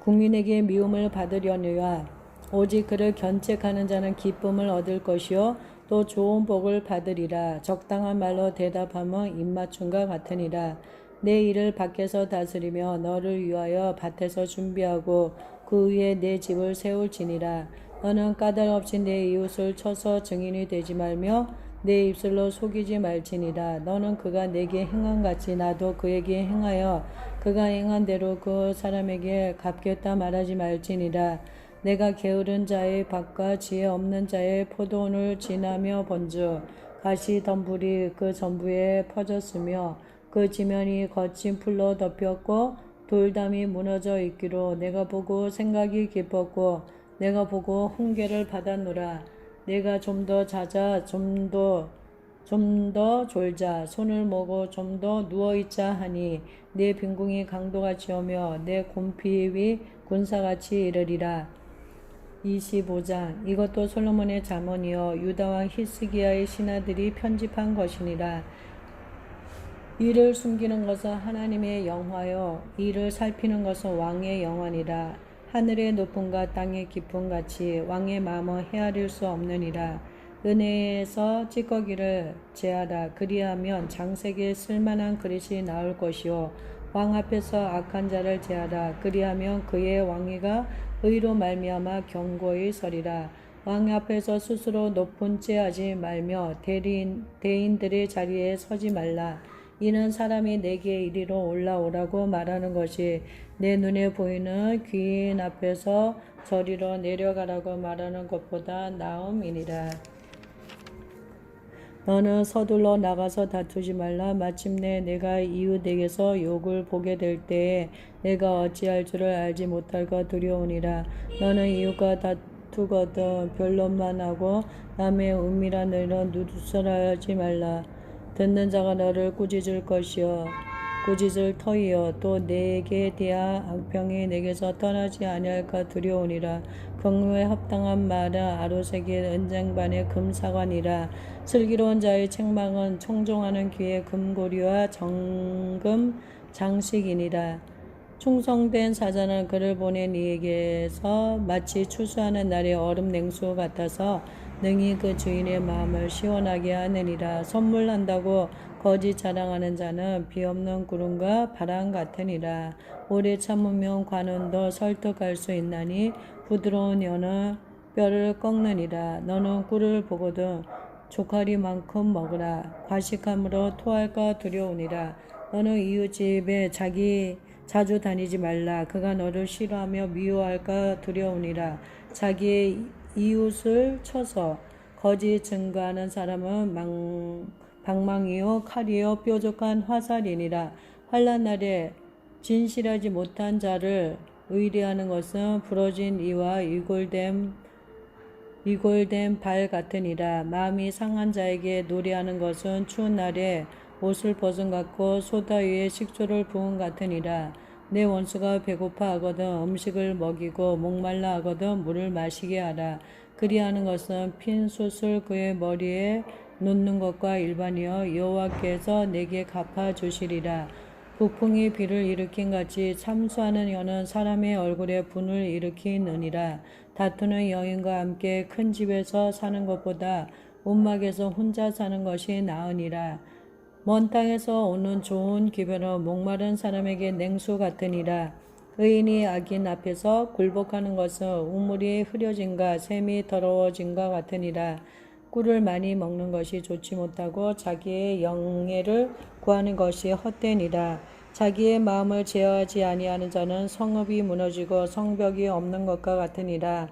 국민에게 미움을 받으려니와 오직 그를 견책하는 자는 기쁨을 얻을 것이요 또 좋은 복을 받으리라. 적당한 말로 대답하면 입맞춤과 같으니라. 내 일을 밖에서 다스리며 너를 위하여 밭에서 준비하고 그 위에 내 집을 세울지니라. 너는 까닭없이 내 이웃을 쳐서 증인이 되지 말며 내 입술로 속이지 말지니라. 너는 그가 내게 행한 같이 나도 그에게 행하여 그가 행한 대로 그 사람에게 갚겠다 말하지 말지니라. 내가 게으른 자의 밭과 지혜 없는 자의 포도원을 지나며 본즉 가시 덤불이 그 전부에 퍼졌으며 그 지면이 거친 풀로 덮였고 돌담이 무너져 있기로 내가 보고 생각이 깊었고 내가 보고 훈계를 받았노라. 내가 좀 더 자자 좀 더 졸자 손을 모고 좀 더 누워있자 하니 내 빈궁이 강도같이 오며 내 곰핍이 군사같이 이르리라. 25장 이것도 솔로몬의 잠언이요 유다왕 히스기야의 신하들이 편집한 것이니라. 이를 숨기는 것은 하나님의 영화요 이를 살피는 것은 왕의 영화니라. 하늘의 높음과 땅의 깊음 같이 왕의 마음은 헤아릴 수 없느니라. 은혜에서 찌꺼기를 제하라. 그리하면 장색에 쓸만한 그릇이 나올 것이요 왕 앞에서 악한 자를 제하라. 그리하면 그의 왕위가 의로 말미암아 견고히 서리라. 왕 앞에서 스스로 높은 채 하지 말며 대인들의 자리에 서지 말라. 이는 사람이 내게 이리로 올라오라고 말하는 것이 내 눈에 보이는 귀인 앞에서 저리로 내려가라고 말하는 것보다 나음이니라. 너는 서둘러 나가서 다투지 말라. 마침내 내가 이웃에게서 욕을 보게 될 때에 내가 어찌할 줄을 알지 못할까 두려우니라. 너는 이웃과 다투거든 변론만 하고 남의 은밀한 일은 누설하지 말라. 듣는 자가 너를 꾸짖을 것이요 꾸짖을 터이요 또 내게 대한 악평이 내게서 떠나지 아니할까 두려우니라. 경로에 합당한 말은 아로새길 은쟁반의 금사관이라. 슬기로운 자의 책망은 청종하는 귀의 금고리와 정금 장식이니라. 충성된 사자는 그를 보낸 이에게서 마치 추수하는 날의 얼음 냉수 같아서 능히 그 주인의 마음을 시원하게 하느니라. 선물한다고 거짓 자랑하는 자는 비 없는 구름과 바람 같으니라. 오래 참으면 관원도 설득할 수 있나니 부드러운 연은 뼈를 꺾느니라. 너는 꿀을 보거든 조카리만큼 먹으라. 과식함으로 토할까 두려우니라. 너는 이웃집에 자주 다니지 말라. 그가 너를 싫어하며 미워할까 두려우니라. 자기의 이웃을 쳐서 거짓 증거하는 사람은 방망이요 칼이요 뾰족한 화살이니라. 환난 날에 진실하지 못한 자를 의뢰하는 것은 부러진 이와 이골된 발 같으니라. 마음이 상한 자에게 노래하는 것은 추운 날에 옷을 벗은 같고 소다 위에 식초를 부은 같으니라. 내 원수가 배고파 하거든 음식을 먹이고 목말라 하거든 물을 마시게 하라. 그리하는 것은 핀 숯을 그의 머리에 놓는 것과 일반이여 여호와께서 내게 갚아주시리라. 북풍이 비를 일으킨 같이 참수하는 여는 사람의 얼굴에 분을 일으키느니라. 다투는 여인과 함께 큰 집에서 사는 것보다 움막에서 혼자 사는 것이 나으니라. 먼 땅에서 오는 좋은 기별은 목마른 사람에게 냉수 같으니라. 의인이 악인 앞에서 굴복하는 것은 우물이 흐려진가 샘이 더러워진가 같으니라. 꿀을 많이 먹는 것이 좋지 못하고 자기의 영예를 구하는 것이 헛되니라. 자기의 마음을 제어하지 아니하는 자는 성읍이 무너지고 성벽이 없는 것과 같으니라.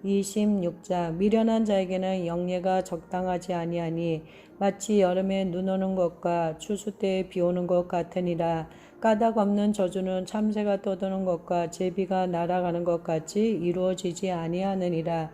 26장 미련한 자에게는 영예가 적당하지 아니하니 마치 여름에 눈 오는 것과 추수 때에 비 오는 것 같으니라. 까닭 없는 저주는 참새가 떠도는 것과 제비가 날아가는 것 같이 이루어지지 아니하느니라.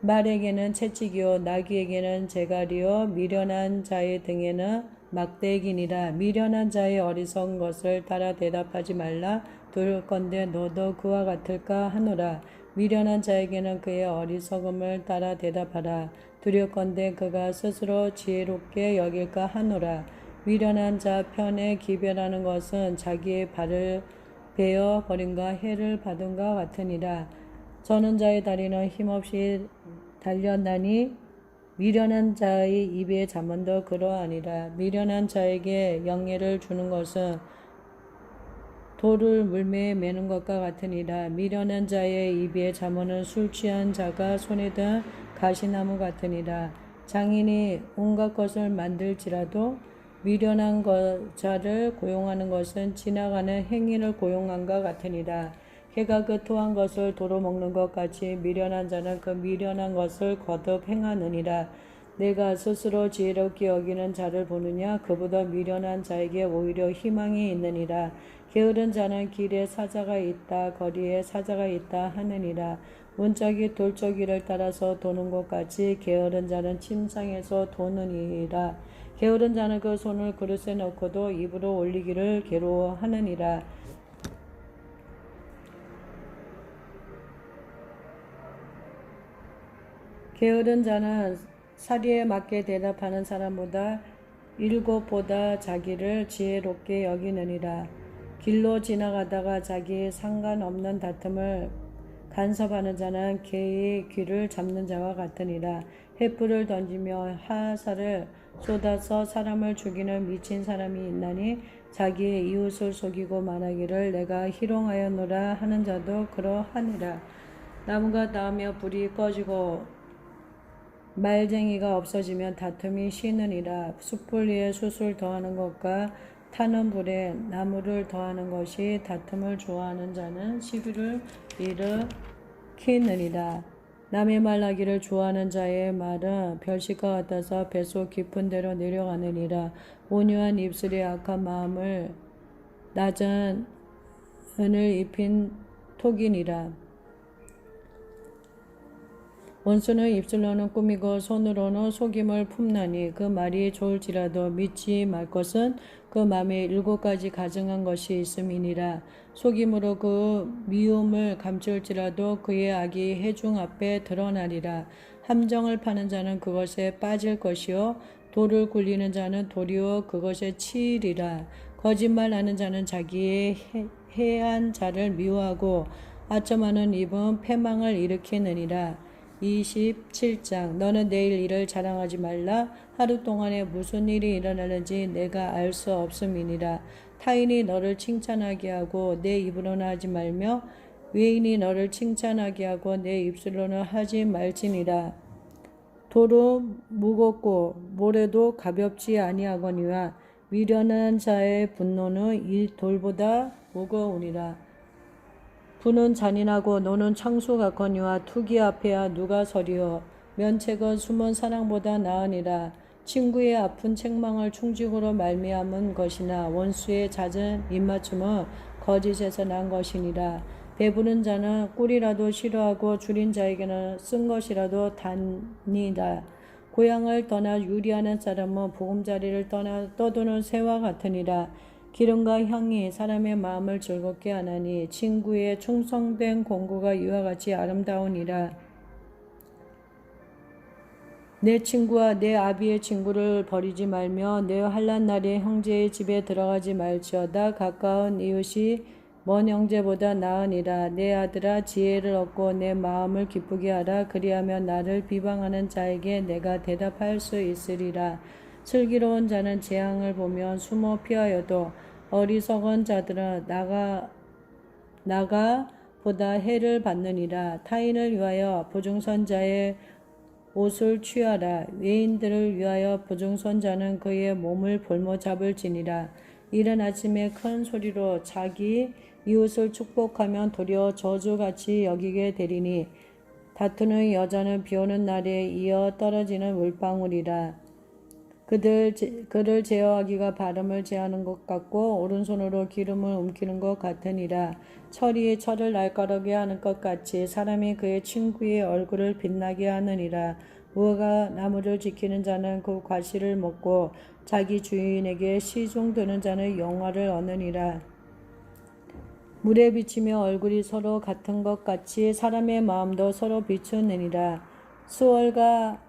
말에게는 채찍이요 나귀에게는 재갈이요 미련한 자의 등에는 막대기니라. 미련한 자의 어리석은 것을 따라 대답하지 말라. 두렵건대 너도 그와 같을까 하노라. 미련한 자에게는 그의 어리석음을 따라 대답하라. 두렵건대 그가 스스로 지혜롭게 여길까 하노라. 미련한 자 편에 기별하는 것은 자기의 발을 베어 버린가 해를 받은가 같으니라. 저는 자의 다리는 힘없이 달렸나니 미련한 자의 입의 잠언도 그러하니라. 미련한 자에게 영예를 주는 것은 돌을 물매에 매는 것과 같으니라. 미련한 자의 입의 잠언은 술 취한 자가 손에 든 가시나무 같으니라. 장인이 온갖 것을 만들지라도 미련한 자를 고용하는 것은 지나가는 행인을 고용한과 같으니라. 해가 그 토한 것을 도로 먹는 것 같이 미련한 자는 그 미련한 것을 거듭 행하느니라. 내가 스스로 지혜롭게 여기는 자를 보느냐? 그보다 미련한 자에게 오히려 희망이 있느니라. 게으른 자는 길에 사자가 있다 거리에 사자가 있다 하느니라. 문짝이 돌적이를 따라서 도는 것 같이 게으른 자는 침상에서 도느니라. 게으른 자는 그 손을 그릇에 넣고도 입으로 올리기를 괴로워하느니라. 게으른 자는 사리에 맞게 대답하는 사람보다 일곱보다 자기를 지혜롭게 여기느니라. 길로 지나가다가 자기 상관없는 다툼을 간섭하는 자는 개의 귀를 잡는 자와 같으니라. 횃불을 던지며 화살을 쏟아서 사람을 죽이는 미친 사람이 있나니 자기의 이웃을 속이고 말하기를 내가 희롱하였노라 하는 자도 그러하니라. 나무가 닿으며 불이 꺼지고 말쟁이가 없어지면 다툼이 쉬느니라. 숯불 위에 숯을 더하는 것과 타는 불에 나무를 더하는 것이 다툼을 좋아하는 자는 시비를 일으키느니라. 남의 말하기를 좋아하는 자의 말은 별식과 같아서 뱃속 깊은 데로 내려가느니라. 온유한 입술이 악한 마음을 낮은 은을 입힌 톡이니라. 원수는 입술로는 꾸미고 손으로는 속임을 품나니 그 말이 좋을지라도 믿지 말 것은 그 마음에 7가지 가증한 것이 있음이니라. 속임으로 그 미움을 감출지라도 그의 악이 회중 앞에 드러나리라. 함정을 파는 자는 그것에 빠질 것이요 돌을 굴리는 자는 도리어 그것에 치이리라. 거짓말하는 자는 자기의 해한 자를 미워하고 아첨하는 입은 패망을 일으키느니라. 27장. 너는 내일 일을 자랑하지 말라. 하루 동안에 무슨 일이 일어나는지 내가 알 수 없음이니라. 타인이 너를 칭찬하게 하고 내 입으로는 하지 말며 외인이 너를 칭찬하게 하고 내 입술로는 하지 말지니라. 돌은 무겁고 모래도 가볍지 아니하거니와 미련한 자의 분노는 이 돌보다 무거우니라. 부는 잔인하고 노는 창수 같거니와 투기 앞에야 누가 서리요. 면책은 숨은 사랑보다 나으니라. 친구의 아픈 책망을 충직으로 말미암은 것이나 원수의 잦은 입맞춤은 거짓에서 난 것이니라. 배부른 자는 꿀이라도 싫어하고 줄인 자에게는 쓴 것이라도 단니라. 고향을 떠나 유리하는 사람은 보금자리를 떠나 떠도는 새와 같으니라. 기름과 향이 사람의 마음을 즐겁게 하나니 친구의 충성된 공고가 이와 같이 아름다우니라. 내 친구와 내 아비의 친구를 버리지 말며 내 환난 날에 형제의 집에 들어가지 말지어다. 가까운 이웃이 먼 형제보다 나으니라. 내 아들아 지혜를 얻고 내 마음을 기쁘게 하라. 그리하면 나를 비방하는 자에게 내가 대답할 수 있으리라. 슬기로운 자는 재앙을 보면 숨어 피하여도 어리석은 자들은 나가보다 해를 받느니라. 타인을 위하여 부중선자의 옷을 취하라. 외인들을 위하여 부중선자는 그의 몸을 볼모 잡을지니라. 이른 아침에 큰 소리로 자기 이웃을 축복하면 도리어 저주같이 여기게 되리니 다투는 여자는 비오는 날에 이어 떨어지는 물방울이라. 그를 제어하기가 발음을 제하는 것 같고 오른손으로 기름을 움키는 것 같으니라. 철이 철을 날카롭게 하는 것 같이 사람이 그의 친구의 얼굴을 빛나게 하느니라. 무화과 나무를 지키는 자는 그 과실을 먹고 자기 주인에게 시중드는 자는 영화를 얻느니라. 물에 비치며 얼굴이 서로 같은 것 같이 사람의 마음도 서로 비추느니라. 수월과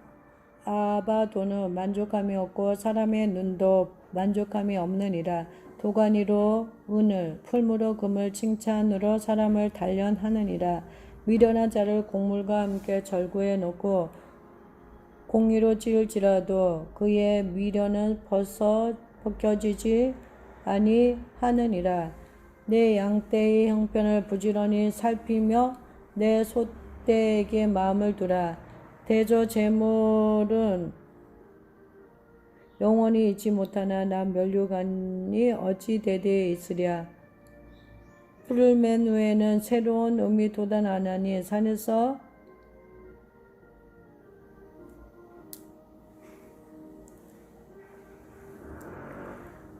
아바도는 만족함이 없고 사람의 눈도 만족함이 없느니라. 도가니로 은을 풀무로 금을 칭찬으로 사람을 단련하느니라. 미련한 자를 곡물과 함께 절구해 놓고 공의로 찌을지라도 그의 미련은 벗겨지지 아니하느니라. 내 양떼의 형편을 부지런히 살피며 내 소떼에게 마음을 두라. 대저 재물은 영원히 잊지 못하나 나 면류관이 어찌 대대에 있으랴. 풀을 맨 후에는 새로운 음이 돋아나나니 산에서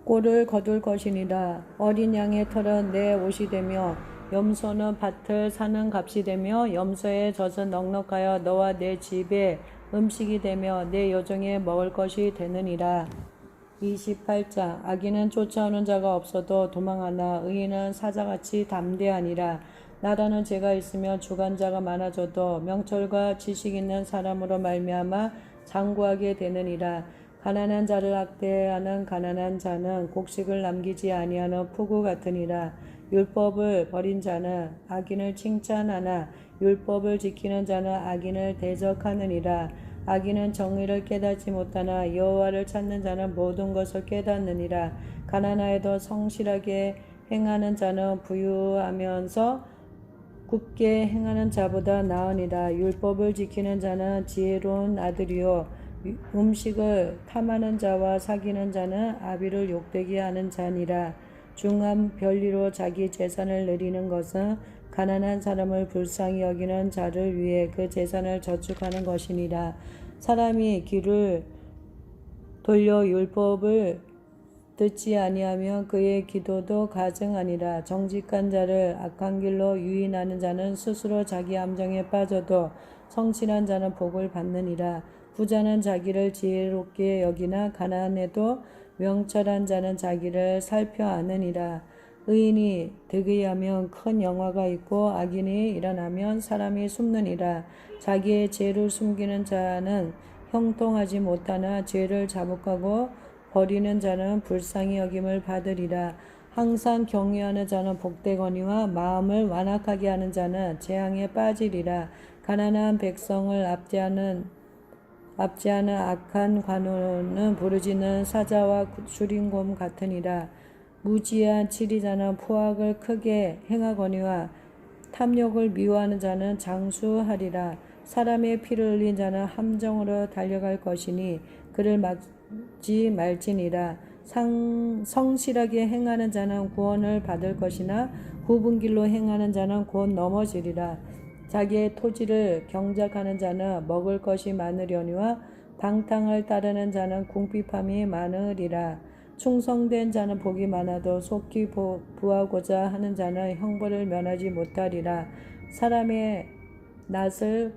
꼴을 거둘 것이니라. 어린 양의 털은 내 옷이 되며 염소는 밭을 사는 값이 되며 염소의 젖은 넉넉하여 너와 내 집에 음식이 되며 내 여종에 먹을 것이 되느니라. 28장. 악인은 쫓아오는 자가 없어도 도망하나 의인은 사자같이 담대하니라. 나라는 죄가 있으며 주관자가 많아져도 명철과 지식 있는 사람으로 말미암아 장구하게 되느니라. 가난한 자를 학대하는 가난한 자는 곡식을 남기지 아니하는 폭우 같으니라. 율법을 버린 자는 악인을 칭찬하나 율법을 지키는 자는 악인을 대적하느니라. 악인은 정의를 깨닫지 못하나 여호와를 찾는 자는 모든 것을 깨닫느니라. 가난하여도 성실하게 행하는 자는 부유하면서 굽게 행하는 자보다 나으니라. 율법을 지키는 자는 지혜로운 아들이요 음식을 탐하는 자와 사귀는 자는 아비를 욕되게 하는 자니라. 중한 별리로 자기 재산을 누리는 것은 가난한 사람을 불쌍히 여기는 자를 위해 그 재산을 저축하는 것이니라. 사람이 귀를 돌려 율법을 듣지 아니하면 그의 기도도 가증하니라. 정직한 자를 악한 길로 유인하는 자는 스스로 자기 함정에 빠져도 성실한 자는 복을 받느니라. 부자는 자기를 지혜롭게 여기나 가난해도 명철한 자는 자기를 살펴 아느니라. 의인이 득의하면 큰 영화가 있고 악인이 일어나면 사람이 숨느니라. 자기의 죄를 숨기는 자는 형통하지 못하나 죄를 자복하고 버리는 자는 불쌍히 여김을 받으리라. 항상 경외하는 자는 복되거니와 마음을 완악하게 하는 자는 재앙에 빠지리라. 가난한 백성을 압제하는 악한 관원은 부르짖는 사자와 주린곰 같으니라. 무지한 치리자는 포악을 크게 행하거니와 탐욕을 미워하는 자는 장수하리라. 사람의 피를 흘린 자는 함정으로 달려갈 것이니 그를 막지 말지니라. 성실하게 행하는 자는 구원을 받을 것이나 굽은 길로 행하는 자는 곧 넘어지리라. 자기의 토지를 경작하는 자는 먹을 것이 많으려니와 방탕을 따르는 자는 궁핍함이 많으리라. 충성된 자는 복이 많아도 속히 부하고자 하는 자는 형벌을 면하지 못하리라. 사람의 낯을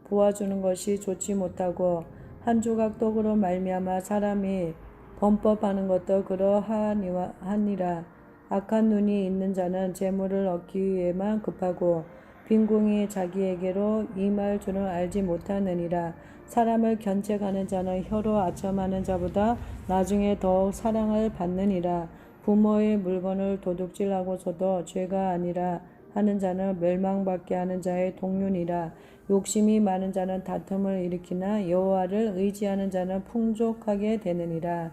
보아주는 것이 좋지 못하고 한 조각 떡으로 말미암아 사람이 범법하는 것도 그러하니라. 악한 눈이 있는 자는 재물을 얻기 위해만 급하고 빈궁이 자기에게로 임할 줄은 알지 못하느니라. 사람을 견책하는 자는 혀로 아첨하는 자보다 나중에 더욱 사랑을 받느니라. 부모의 물건을 도둑질하고서도 죄가 아니라 하는 자는 멸망받게 하는 자의 동륜이라. 욕심이 많은 자는 다툼을 일으키나 여호와를 의지하는 자는 풍족하게 되느니라.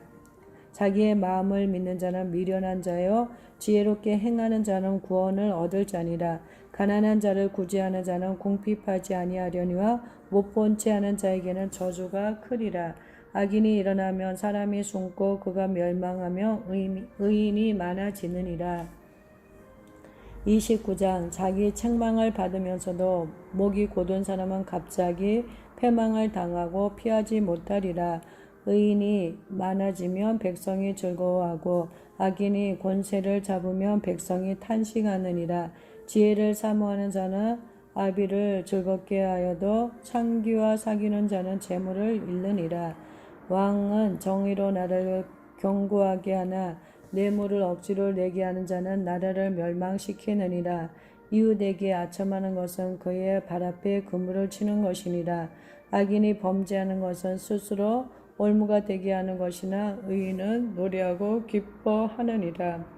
자기의 마음을 믿는 자는 미련한 자요 지혜롭게 행하는 자는 구원을 얻을 자니라. 가난한 자를 구제하는 자는 궁핍하지 아니하려니와 못본 채 하는 자에게는 저주가 크리라. 악인이 일어나면 사람이 숨고 그가 멸망하며 의인이 많아지느니라. 29장. 자기 책망을 받으면서도 목이 곧은 사람은 갑자기 패망을 당하고 피하지 못하리라. 의인이 많아지면 백성이 즐거워하고 악인이 권세를 잡으면 백성이 탄식하느니라. 지혜를 사모하는 자는 아비를 즐겁게 하여도 창기와 사귀는 자는 재물을 잃느니라. 왕은 정의로 나라를 견고하게 하나 뇌물을 억지로 내게 하는 자는 나라를 멸망시키느니라. 이웃에게 아첨하는 것은 그의 발 앞에 그물을 치는 것이니라. 악인이 범죄하는 것은 스스로 올무가 되게 하는 것이나 의인은 노래하고 기뻐하느니라.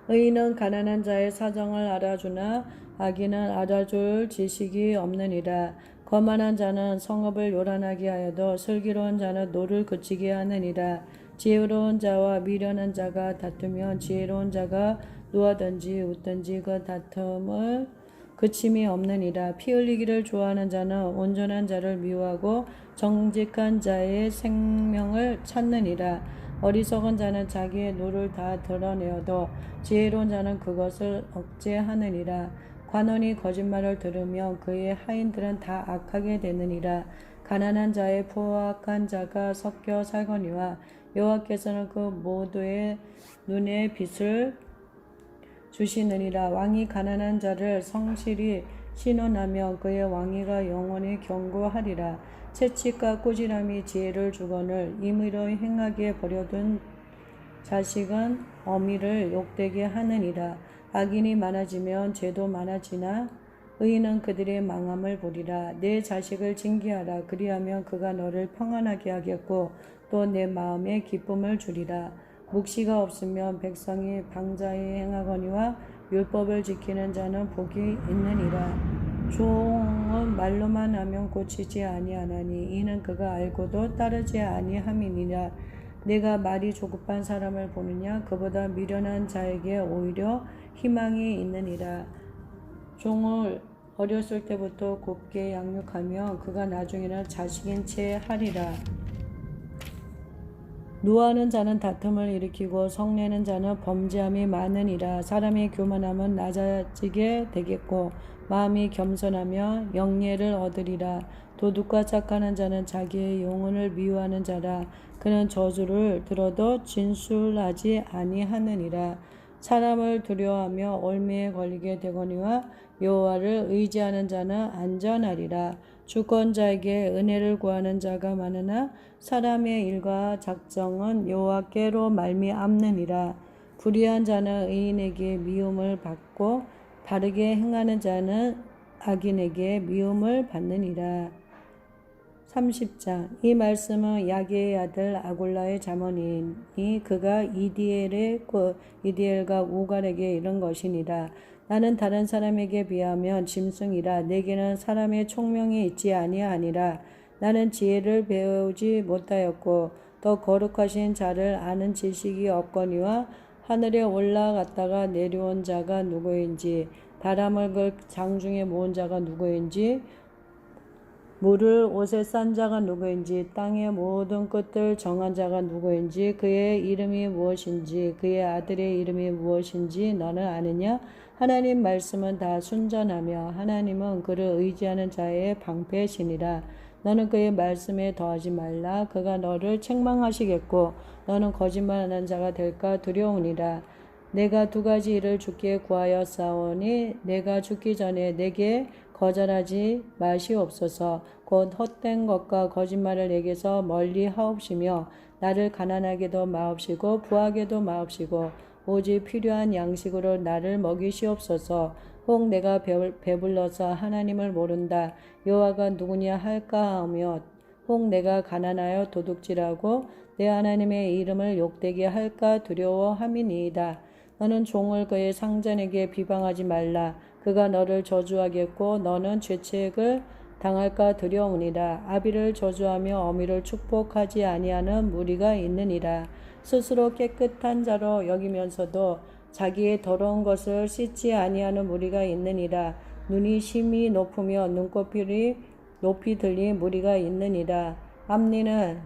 의인은 가난한 자의 사정을 알아주나 악인은 알아줄 지식이 없느니라. 거만한 자는 성읍을 요란하게 하여도 슬기로운 자는 노를 그치게 하느니라. 지혜로운 자와 미련한 자가 다투면 지혜로운 자가 노하든지 웃든지 그 다툼을 그침이 없느니라. 피 흘리기를 좋아하는 자는 온전한 자를 미워하고 정직한 자의 생명을 찾느니라. 어리석은 자는 자기의 노를 다 드러내어도 지혜로운 자는 그것을 억제하느니라. 관원이 거짓말을 들으면 그의 하인들은 다 악하게 되느니라. 가난한 자의 포악한 자가 섞여 살거니와 여호와께서는 그 모두의 눈에 빛을 주시느니라. 왕이 가난한 자를 성실히 신원하며 그의 왕위가 영원히 견고하리라. 채찍과 꾸지람이 지혜를 주거늘 임의로 행하게 버려둔 자식은 어미를 욕되게 하느니라. 악인이 많아지면 죄도 많아지나 의인은 그들의 망함을 보리라. 내 자식을 징계하라. 그리하면 그가 너를 평안하게 하겠고 또 내 마음에 기쁨을 주리라. 묵시가 없으면 백성이 방자히 행하거니와 율법을 지키는 자는 복이 있느니라. 종은 말로만 하면 고치지 아니하나니 이는 그가 알고도 따르지 아니함이니라. 내가 말이 조급한 사람을 보느냐? 그보다 미련한 자에게 오히려 희망이 있느니라. 종을 어렸을 때부터 곱게 양육하며 그가 나중에는 자식인 채 하리라. 노하는 자는 다툼을 일으키고 성내는 자는 범죄함이 많으니라. 사람이 교만하면 낮아지게 되겠고 마음이 겸손하며 영예를 얻으리라. 도둑과 착하는 자는 자기의 영혼을 미워하는 자라. 그는 저주를 들어도 진술하지 아니하느니라. 사람을 두려워하며 올무에 걸리게 되거니와 여호와를 의지하는 자는 안전하리라. 주권자에게 은혜를 구하는 자가 많으나 사람의 일과 작정은 여호와께로 말미암느니라. 불의한 자는 의인에게 미움을 받고 바르게 행하는 자는 악인에게 미움을 받느니라. 30장. 이 말씀은 야게의 아들 아골라의 자문이니 그가 이디엘과 우갈에게 이른 것이니라. 나는 다른 사람에게 비하면 짐승이라 내게는 사람의 총명이 있지 아니하니라. 나는 지혜를 배우지 못하였고 더 거룩하신 자를 아는 지식이 없거니와 하늘에 올라갔다가 내려온 자가 누구인지 바람을 그 장중에 모은 자가 누구인지 물을 옷에 싼 자가 누구인지 땅의 모든 끝을 정한 자가 누구인지 그의 이름이 무엇인지 그의 아들의 이름이 무엇인지 너는 아느냐? 하나님 말씀은 다 순전하며 하나님은 그를 의지하는 자의 방패시니라. 너는 그의 말씀에 더하지 말라. 그가 너를 책망하시겠고 너는 거짓말하는 자가 될까 두려우니라. 내가 두 가지 일을 주께 구하여 싸우니 내가 죽기 전에 내게 거절하지 마시옵소서. 곧 헛된 것과 거짓말을 내게서 멀리 하옵시며 나를 가난하게도 마옵시고 부하게도 마옵시고 오직 필요한 양식으로 나를 먹이시옵소서. 혹 내가 배불러서 하나님을 모른다 여호와가 누구냐 할까 하며 혹 내가 가난하여 도둑질하고 내 하나님의 이름을 욕되게 할까 두려워함이니이다. 너는 종을 그의 상전에게 비방하지 말라. 그가 너를 저주하겠고 너는 죄책을 당할까 두려우니라. 아비를 저주하며 어미를 축복하지 아니하는 무리가 있느니라. 스스로 깨끗한 자로 여기면서도 자기의 더러운 것을 씻지 아니하는 무리가 있느니라. 눈이 심히 높으며 눈꺼풀이 높이 들린 무리가 있느니라. 앞니는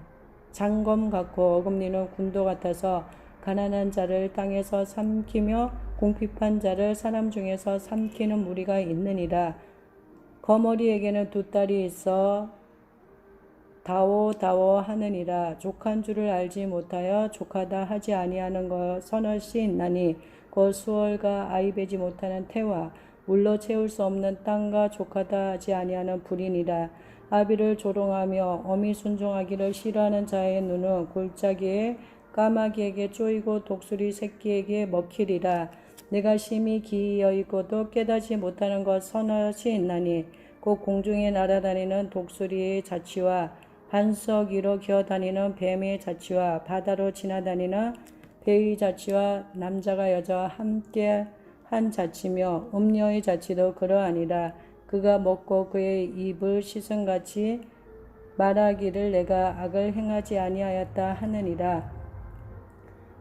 장검 같고 어금니는 군도 같아서 가난한 자를 땅에서 삼키며 궁핍한 자를 사람 중에서 삼키는 무리가 있느니라. 거머리에게는 두 딸이 있어 다오 하느니라. 족한 줄을 알지 못하여 족하다 하지 아니하는 것 서너시 있나니 곧 수월과 아이 베지 못하는 태와 물로 채울 수 없는 땅과 족하다 하지 아니하는 불이니라. 아비를 조롱하며 어미 순종하기를 싫어하는 자의 눈은 골짜기에 까마귀에게 쪼이고 독수리 새끼에게 먹히리라. 내가 심히 기이 여이고도 깨닫지 못하는 것 서너시 있나니 곧 공중에 날아다니는 독수리의 자취와 반석 위로 기어다니는 뱀의 자취와 바다로 지나다니는 배의 자취와 남자가 여자와 함께 한 자취며 음녀의 자취도 그러하니라. 그가 먹고 그의 입을 씻은같이 말하기를 내가 악을 행하지 아니하였다 하느니라.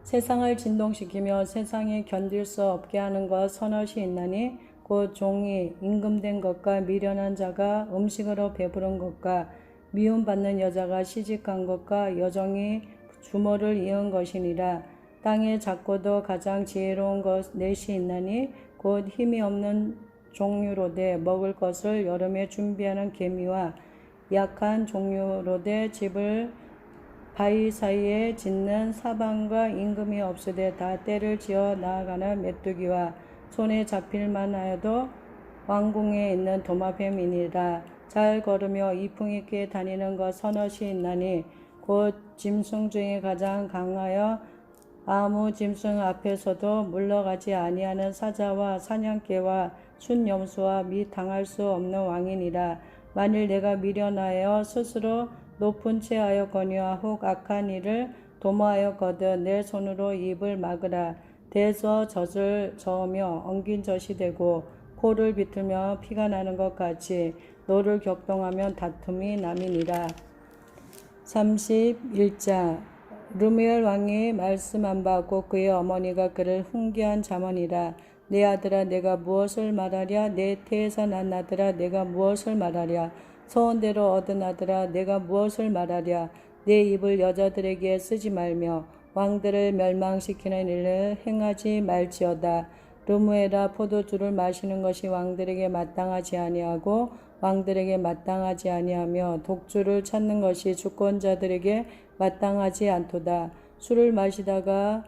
세상을 진동시키며 세상에 견딜 수 없게 하는 것 서너시 있나니 곧 종이 임금된 것과 미련한 자가 음식으로 배부른 것과 미움받는 여자가 시집간 것과 여종이 주모를 이은 것이니라. 땅에 작고도 가장 지혜로운 것 넷이 있나니 곧 힘이 없는 종류로되 먹을 것을 여름에 준비하는 개미와 약한 종류로되 집을 바위 사이에 짓는 사방과 임금이 없으되 다 때를 지어 나아가는 메뚜기와 손에 잡힐만 하여도 왕궁에 있는 도마뱀이니라. 잘 걸으며 이풍 있게 다니는 것 서너시 있나니 곧 짐승 중에 가장 강하여 아무 짐승 앞에서도 물러가지 아니하는 사자와 사냥개와 순염소와 및 당할 수 없는 왕이니라. 만일 내가 미련하여 스스로 높은 채 하였거니와 혹 악한 일을 도모하였거든 내 손으로 입을 막으라. 대서 젖을 저으며 엉긴 젖이 되고 코를 비틀며 피가 나는 것 같이 너를 격동하면 다툼이 남이니라. 31장 르무엘 왕이 말씀한 바 곧 그의 어머니가 그를 훈계한 자문이라. 내 아들아 내가 무엇을 말하랴. 내 태에서 난 아들아 내가 무엇을 말하랴. 소원대로 얻은 아들아 내가 무엇을 말하랴. 내 입을 여자들에게 쓰지 말며 왕들을 멸망시키는 일을 행하지 말지어다. 르무엘아 포도주를 마시는 것이 왕들에게 마땅하지 아니하고 왕들에게 마땅하지 아니하며 독주를 찾는 것이 주권자들에게 마땅하지 않도다. 술을 마시다가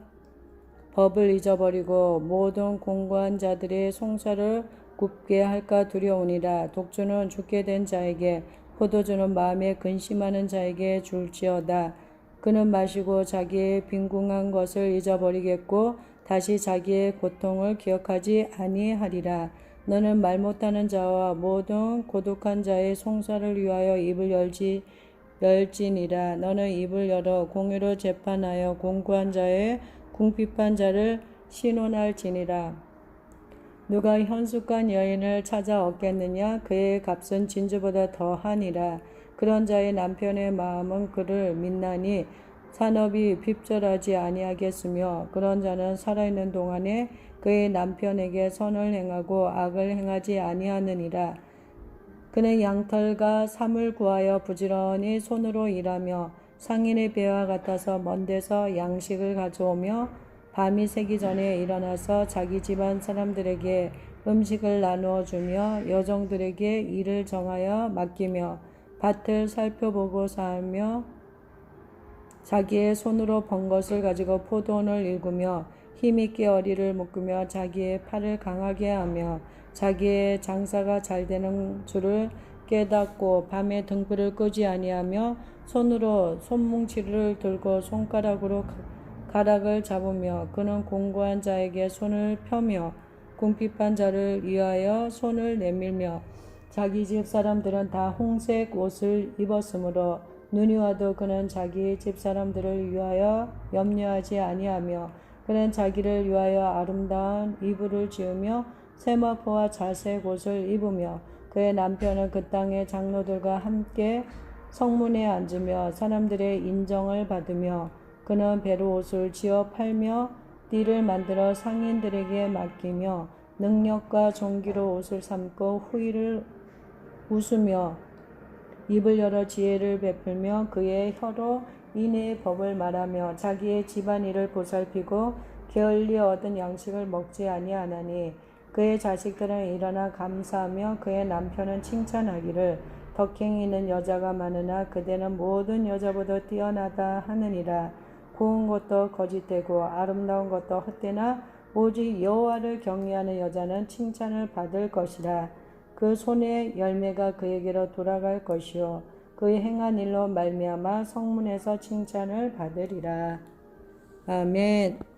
법을 잊어버리고 모든 공고한 자들의 송사를 굽게 할까 두려우니라. 독주는 죽게 된 자에게 포도주는 마음에 근심하는 자에게 줄지어다. 그는 마시고 자기의 빈궁한 것을 잊어버리겠고 다시 자기의 고통을 기억하지 아니하리라. 너는 말 못하는 자와 모든 고독한 자의 송사를 위하여 입을 열지니라. 너는 입을 열어 공의로 재판하여 공고한 자의 궁핍한 자를 신원할지니라. 누가 현숙한 여인을 찾아 얻겠느냐? 그의 값은 진주보다 더하니라. 그런 자의 남편의 마음은 그를 믿나니 산업이 핍절하지 아니하겠으며 그런 자는 살아있는 동안에 그의 남편에게 선을 행하고 악을 행하지 아니하느니라. 그는 양털과 삼을 구하여 부지런히 손으로 일하며 상인의 배와 같아서 먼 데서 양식을 가져오며 밤이 새기 전에 일어나서 자기 집안 사람들에게 음식을 나누어 주며 여종들에게 일을 정하여 맡기며 밭을 살펴보고 사하며 자기의 손으로 번 것을 가지고 포도원을 일구며 힘있게 어리를 묶으며 자기의 팔을 강하게 하며 자기의 장사가 잘 되는 줄을 깨닫고 밤에 등불을 끄지 아니하며 손으로 손뭉치를 들고 손가락으로 가락을 잡으며 그는 공고한 자에게 손을 펴며 궁핍한 자를 위하여 손을 내밀며 자기 집 사람들은 다 홍색 옷을 입었으므로 눈이 와도 그는 자기 집 사람들을 위하여 염려하지 아니하며 그는 자기를 위하여 아름다운 이불을 지으며 세마포와 자색 옷을 입으며 그의 남편은 그 땅의 장로들과 함께 성문에 앉으며 사람들의 인정을 받으며 그는 배로 옷을 지어 팔며 띠를 만들어 상인들에게 맡기며 능력과 종기로 옷을 삼고 후일을 웃으며 입을 열어 지혜를 베풀며 그의 혀로 인애의 법을 말하며 자기의 집안일을 보살피고 게을리 얻은 양식을 먹지 아니하나니 그의 자식들은 일어나 감사하며 그의 남편은 칭찬하기를 덕행이 있는 여자가 많으나 그대는 모든 여자보다 뛰어나다 하느니라. 고운 것도 거짓되고 아름다운 것도 헛되나 오직 여호와를 경외하는 여자는 칭찬을 받을 것이라. 그 손의 열매가 그에게로 돌아갈 것이요 그의 행한 일로 말미암아 성문에서 칭찬을 받으리라. 아멘.